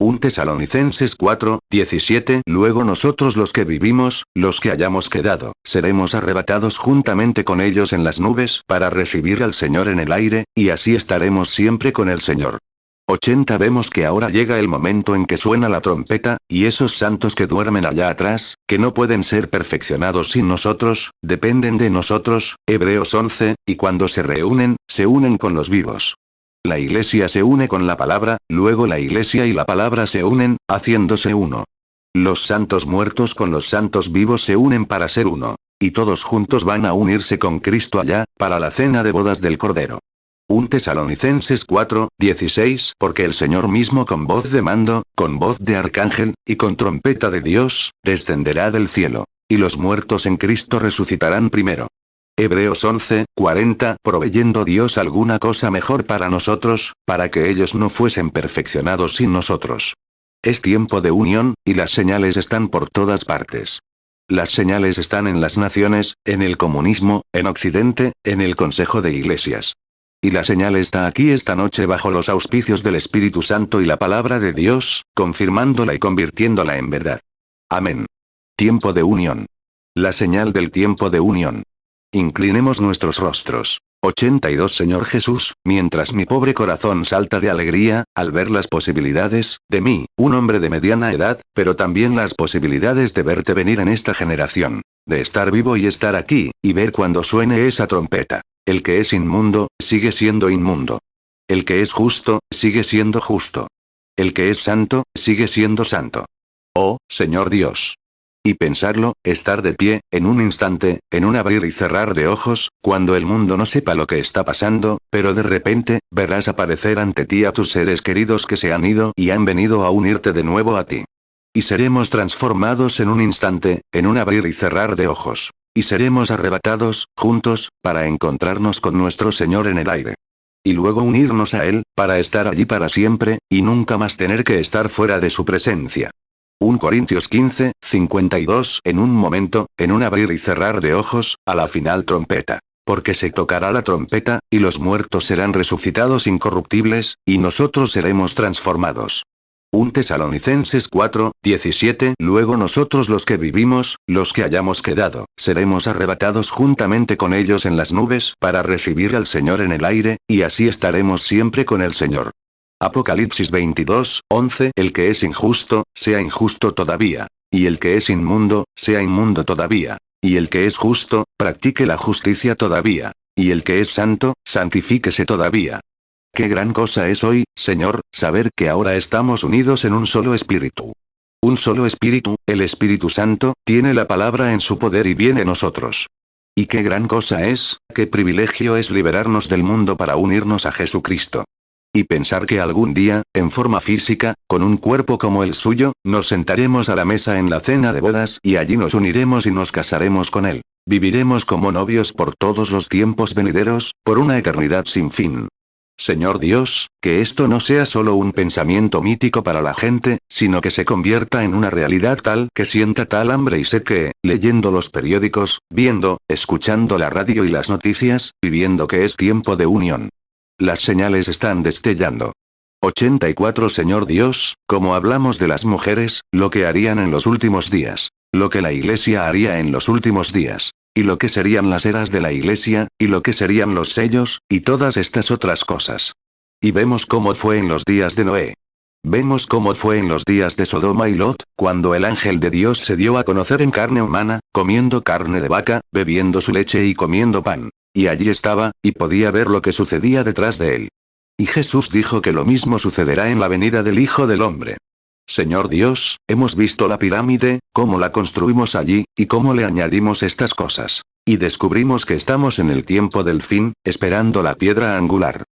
Speaker 1: 1 Tesalonicenses 4:17 Luego nosotros los que vivimos, los que hayamos quedado, seremos arrebatados juntamente con ellos en las nubes para recibir al Señor en el aire, y así estaremos siempre con el Señor. 80 Vemos que ahora llega el momento en que suena la trompeta, y esos santos que duermen allá atrás, que no pueden ser perfeccionados sin nosotros, dependen de nosotros, Hebreos 11, y cuando se unen con los vivos. La Iglesia se une con la palabra, luego la Iglesia y la palabra se unen, haciéndose uno. Los santos muertos con los santos vivos se unen para ser uno. Y todos juntos van a unirse con Cristo allá, para la cena de bodas del Cordero. 1 Tesalonicenses 4:16 Porque el Señor mismo con voz de mando, con voz de arcángel, y con trompeta de Dios, descenderá del cielo. Y los muertos en Cristo resucitarán primero. Hebreos 11:40 Proveyendo Dios alguna cosa mejor para nosotros, para que ellos no fuesen perfeccionados sin nosotros. Es tiempo de unión, y las señales están por todas partes. Las señales están en las naciones, en el comunismo, en Occidente, en el Consejo de Iglesias. Y la señal está aquí esta noche bajo los auspicios del Espíritu Santo y la palabra de Dios, confirmándola y convirtiéndola en verdad. Amén. Tiempo de unión. La señal del tiempo de unión. Inclinemos nuestros rostros. 82 Señor Jesús, mientras mi pobre corazón salta de alegría, al ver las posibilidades, de mí, un hombre de mediana edad, pero también las posibilidades de verte venir en esta generación. De estar vivo y estar aquí, y ver cuando suene esa trompeta. El que es inmundo, sigue siendo inmundo. El que es justo, sigue siendo justo. El que es santo, sigue siendo santo. Oh, Señor Dios. Y pensarlo, estar de pie, en un instante, en un abrir y cerrar de ojos, cuando el mundo no sepa lo que está pasando, pero de repente, verás aparecer ante ti a tus seres queridos que se han ido y han venido a unirte de nuevo a ti. Y seremos transformados en un instante, en un abrir y cerrar de ojos. Y seremos arrebatados, juntos, para encontrarnos con nuestro Señor en el aire. Y luego unirnos a Él, para estar allí para siempre, y nunca más tener que estar fuera de su presencia. 1 Corintios 15, 52. En un momento, en un abrir y cerrar de ojos, a la final trompeta. Porque se tocará la trompeta, y los muertos serán resucitados incorruptibles, y nosotros seremos transformados. 1 Tesalonicenses 4, 17. Luego nosotros los que vivimos, los que hayamos quedado, seremos arrebatados juntamente con ellos en las nubes para recibir al Señor en el aire, y así estaremos siempre con el Señor. Apocalipsis 22, 11. El que es injusto, sea injusto todavía. Y el que es inmundo, sea inmundo todavía. Y el que es justo, practique la justicia todavía. Y el que es santo, santifíquese todavía. Qué gran cosa es hoy, Señor, saber que ahora estamos unidos en un solo espíritu. Un solo espíritu, el Espíritu Santo, tiene la palabra en su poder y viene a nosotros. Y qué gran cosa es, qué privilegio es liberarnos del mundo para unirnos a Jesucristo. Y pensar que algún día, en forma física, con un cuerpo como el suyo, nos sentaremos a la mesa en la cena de bodas y allí nos uniremos y nos casaremos con él. Viviremos como novios por todos los tiempos venideros, por una eternidad sin fin. Señor Dios, que esto no sea solo un pensamiento mítico para la gente, sino que se convierta en una realidad tal que sienta tal hambre y sed que, leyendo los periódicos, viendo, escuchando la radio y las noticias, viviendo que es tiempo de unión. Las señales están destellando. 84 Señor Dios, como hablamos de las mujeres, lo que harían en los últimos días, lo que la Iglesia haría en los últimos días. Y lo que serían las eras de la Iglesia, y lo que serían los sellos, y todas estas otras cosas. Y vemos cómo fue en los días de Noé. Vemos cómo fue en los días de Sodoma y Lot, cuando el ángel de Dios se dio a conocer en carne humana, comiendo carne de vaca, bebiendo su leche y comiendo pan. Y allí estaba, y podía ver lo que sucedía detrás de él. Y Jesús dijo que lo mismo sucederá en la venida del Hijo del Hombre. Señor Dios, hemos visto la pirámide, cómo la construimos allí, y cómo le añadimos estas cosas. Y descubrimos que estamos en el tiempo del fin, esperando la piedra angular.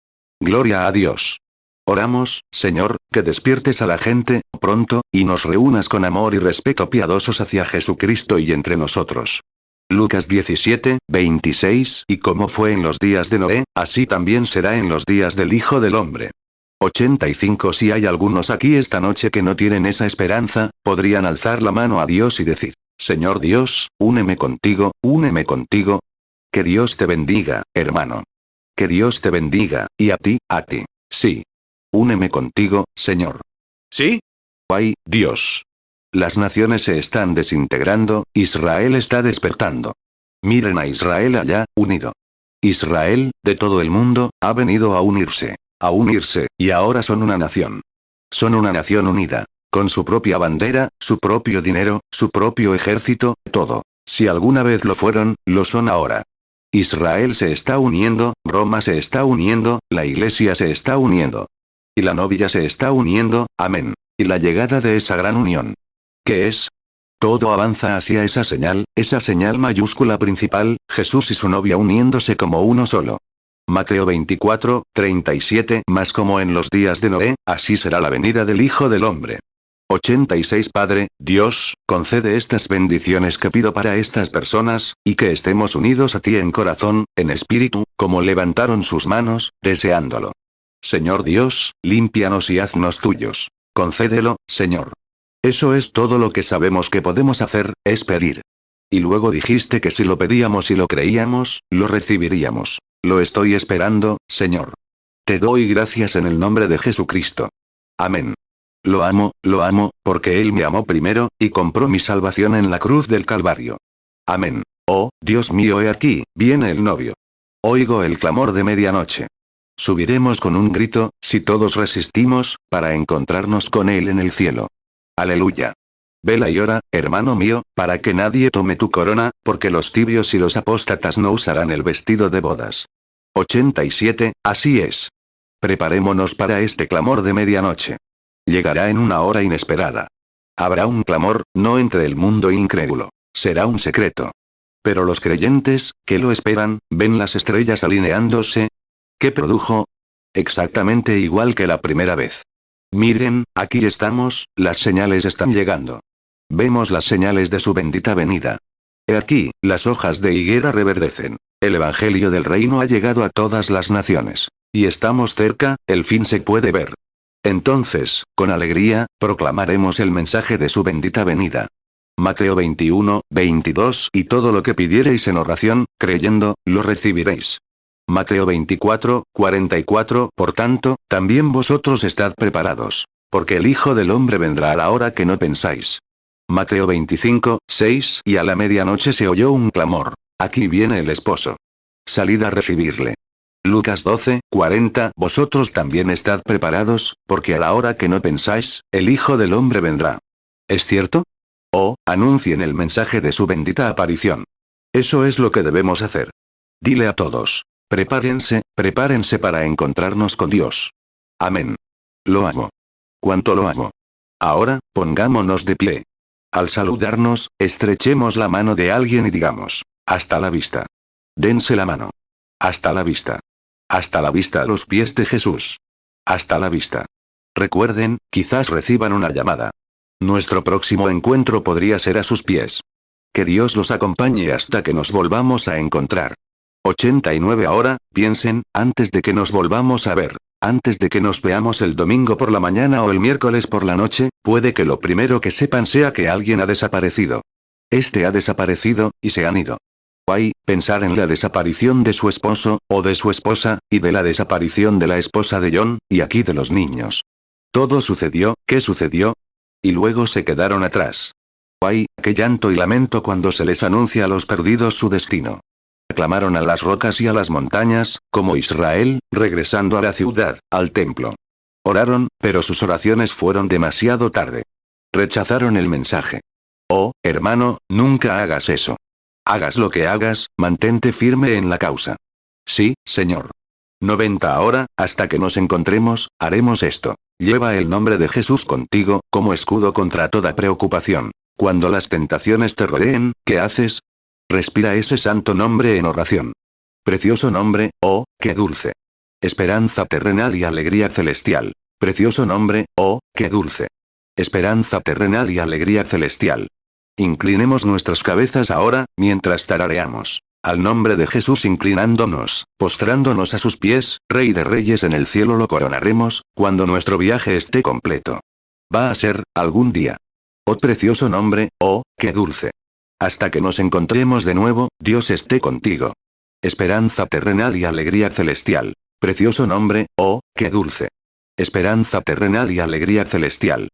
Speaker 1: Gloria a Dios. Oramos, Señor, que despiertes a la gente, pronto, y nos reúnas con amor y respeto piadosos hacia Jesucristo y entre nosotros. Lucas 17, 26. Y como fue en los días de Noé, así también será en los días del Hijo del Hombre. 85 Si hay algunos aquí esta noche que no tienen esa esperanza, podrían alzar la mano a Dios y decir, Señor Dios, úneme contigo, úneme contigo. Que Dios te bendiga, hermano. Que Dios te bendiga, y a ti, sí. Úneme contigo, Señor.
Speaker 2: ¿Sí?
Speaker 1: ¡Ay, Dios! Las naciones se están desintegrando, Israel está despertando. Miren a Israel allá, unido. Israel, de todo el mundo, ha venido a unirse, y ahora son una nación. Son una nación unida. Con su propia bandera, su propio dinero, su propio ejército, todo. Si alguna vez lo fueron, lo son ahora. Israel se está uniendo, Roma se está uniendo, la iglesia se está uniendo. Y la novia se está uniendo, amén. Y la llegada de esa gran unión. ¿Qué es? Todo avanza hacia esa señal mayúscula principal, Jesús y su novia uniéndose como uno solo. Mateo 24, 37 Mas como en los días de Noé, así será la venida del Hijo del Hombre. 86 Padre, Dios, concede estas bendiciones que pido para estas personas, y que estemos unidos a ti en corazón, en espíritu, como levantaron sus manos, deseándolo. Señor Dios, límpianos y haznos tuyos. Concédelo, Señor. Eso es todo lo que sabemos que podemos hacer, es pedir. Y luego dijiste que si lo pedíamos y lo creíamos, lo recibiríamos. Lo estoy esperando, Señor. Te doy gracias en el nombre de Jesucristo. Amén. Lo amo, porque Él me amó primero, y compró mi salvación en la cruz del Calvario. Amén. Oh, Dios mío, he aquí, viene el novio. Oigo el clamor de medianoche. Subiremos con un grito, si todos resistimos, para encontrarnos con Él en el cielo. Aleluya. Vela y ora, hermano mío, para que nadie tome tu corona, porque los tibios y los apóstatas no usarán el vestido de bodas. 87, así es. Preparémonos para este clamor de medianoche. Llegará en una hora inesperada. Habrá un clamor, no entre el mundo incrédulo. Será un secreto. Pero los creyentes, que lo esperan, ven las estrellas alineándose. ¿Qué produjo? Exactamente igual que la primera vez. Miren, aquí estamos, las señales están llegando. Vemos las señales de su bendita venida. He aquí, las hojas de higuera reverdecen. El evangelio del reino ha llegado a todas las naciones. Y estamos cerca, el fin se puede ver. Entonces, con alegría, proclamaremos el mensaje de su bendita venida. Mateo 21, 22 y todo lo que pidiereis en oración, creyendo, lo recibiréis. Mateo 24, 44 Por tanto, también vosotros estad preparados. Porque el Hijo del Hombre vendrá a la hora que no pensáis. Mateo 25, 6 Y a la medianoche se oyó un clamor. Aquí viene el esposo. Salid a recibirle. Lucas 12, 40 Vosotros también estad preparados, porque a la hora que no pensáis, el Hijo del Hombre vendrá. ¿Es cierto? Anuncien el mensaje de su bendita aparición. Eso es lo que debemos hacer. Dile a todos. Prepárense, prepárense para encontrarnos con Dios. Amén. Lo amo. Cuánto lo amo. Ahora, pongámonos de pie. Al saludarnos, estrechemos la mano de alguien y digamos, hasta la vista. Dense la mano. Hasta la vista. Hasta la vista a los pies de Jesús. Hasta la vista. Recuerden, quizás reciban una llamada. Nuestro próximo encuentro podría ser a sus pies. Que Dios los acompañe hasta que nos volvamos a encontrar. 89 Ahora, piensen, antes de que nos volvamos a ver, antes de que nos veamos el domingo por la mañana o el miércoles por la noche, puede que lo primero que sepan sea que alguien ha desaparecido. Este ha desaparecido, y se han ido. Pensar en la desaparición de su esposo, o de su esposa, y de la desaparición de la esposa de John, y aquí de los niños. Todo sucedió, ¿qué sucedió? Y luego se quedaron atrás. Qué llanto y lamento cuando se les anuncia a los perdidos su destino. Aclamaron a las rocas y a las montañas, como Israel, regresando a la ciudad, al templo. Oraron, pero sus oraciones fueron demasiado tarde. Rechazaron el mensaje. Hermano, nunca hagas eso. Hagas lo que hagas, mantente firme en la causa. Sí, Señor. 90 Ahora, hasta que nos encontremos, haremos esto. Lleva el nombre de Jesús contigo, como escudo contra toda preocupación. Cuando las tentaciones te rodeen, ¿qué haces? Respira ese santo nombre en oración. Precioso nombre, qué dulce. Esperanza terrenal y alegría celestial. Precioso nombre, qué dulce. Esperanza terrenal y alegría celestial. Inclinemos nuestras cabezas ahora, mientras tarareamos. Al nombre de Jesús inclinándonos, postrándonos a sus pies, Rey de Reyes en el cielo lo coronaremos, cuando nuestro viaje esté completo. Va a ser, algún día. Precioso nombre, qué dulce. Hasta que nos encontremos de nuevo, Dios esté contigo. Esperanza terrenal y alegría celestial. Precioso nombre, qué dulce. Esperanza terrenal y alegría celestial.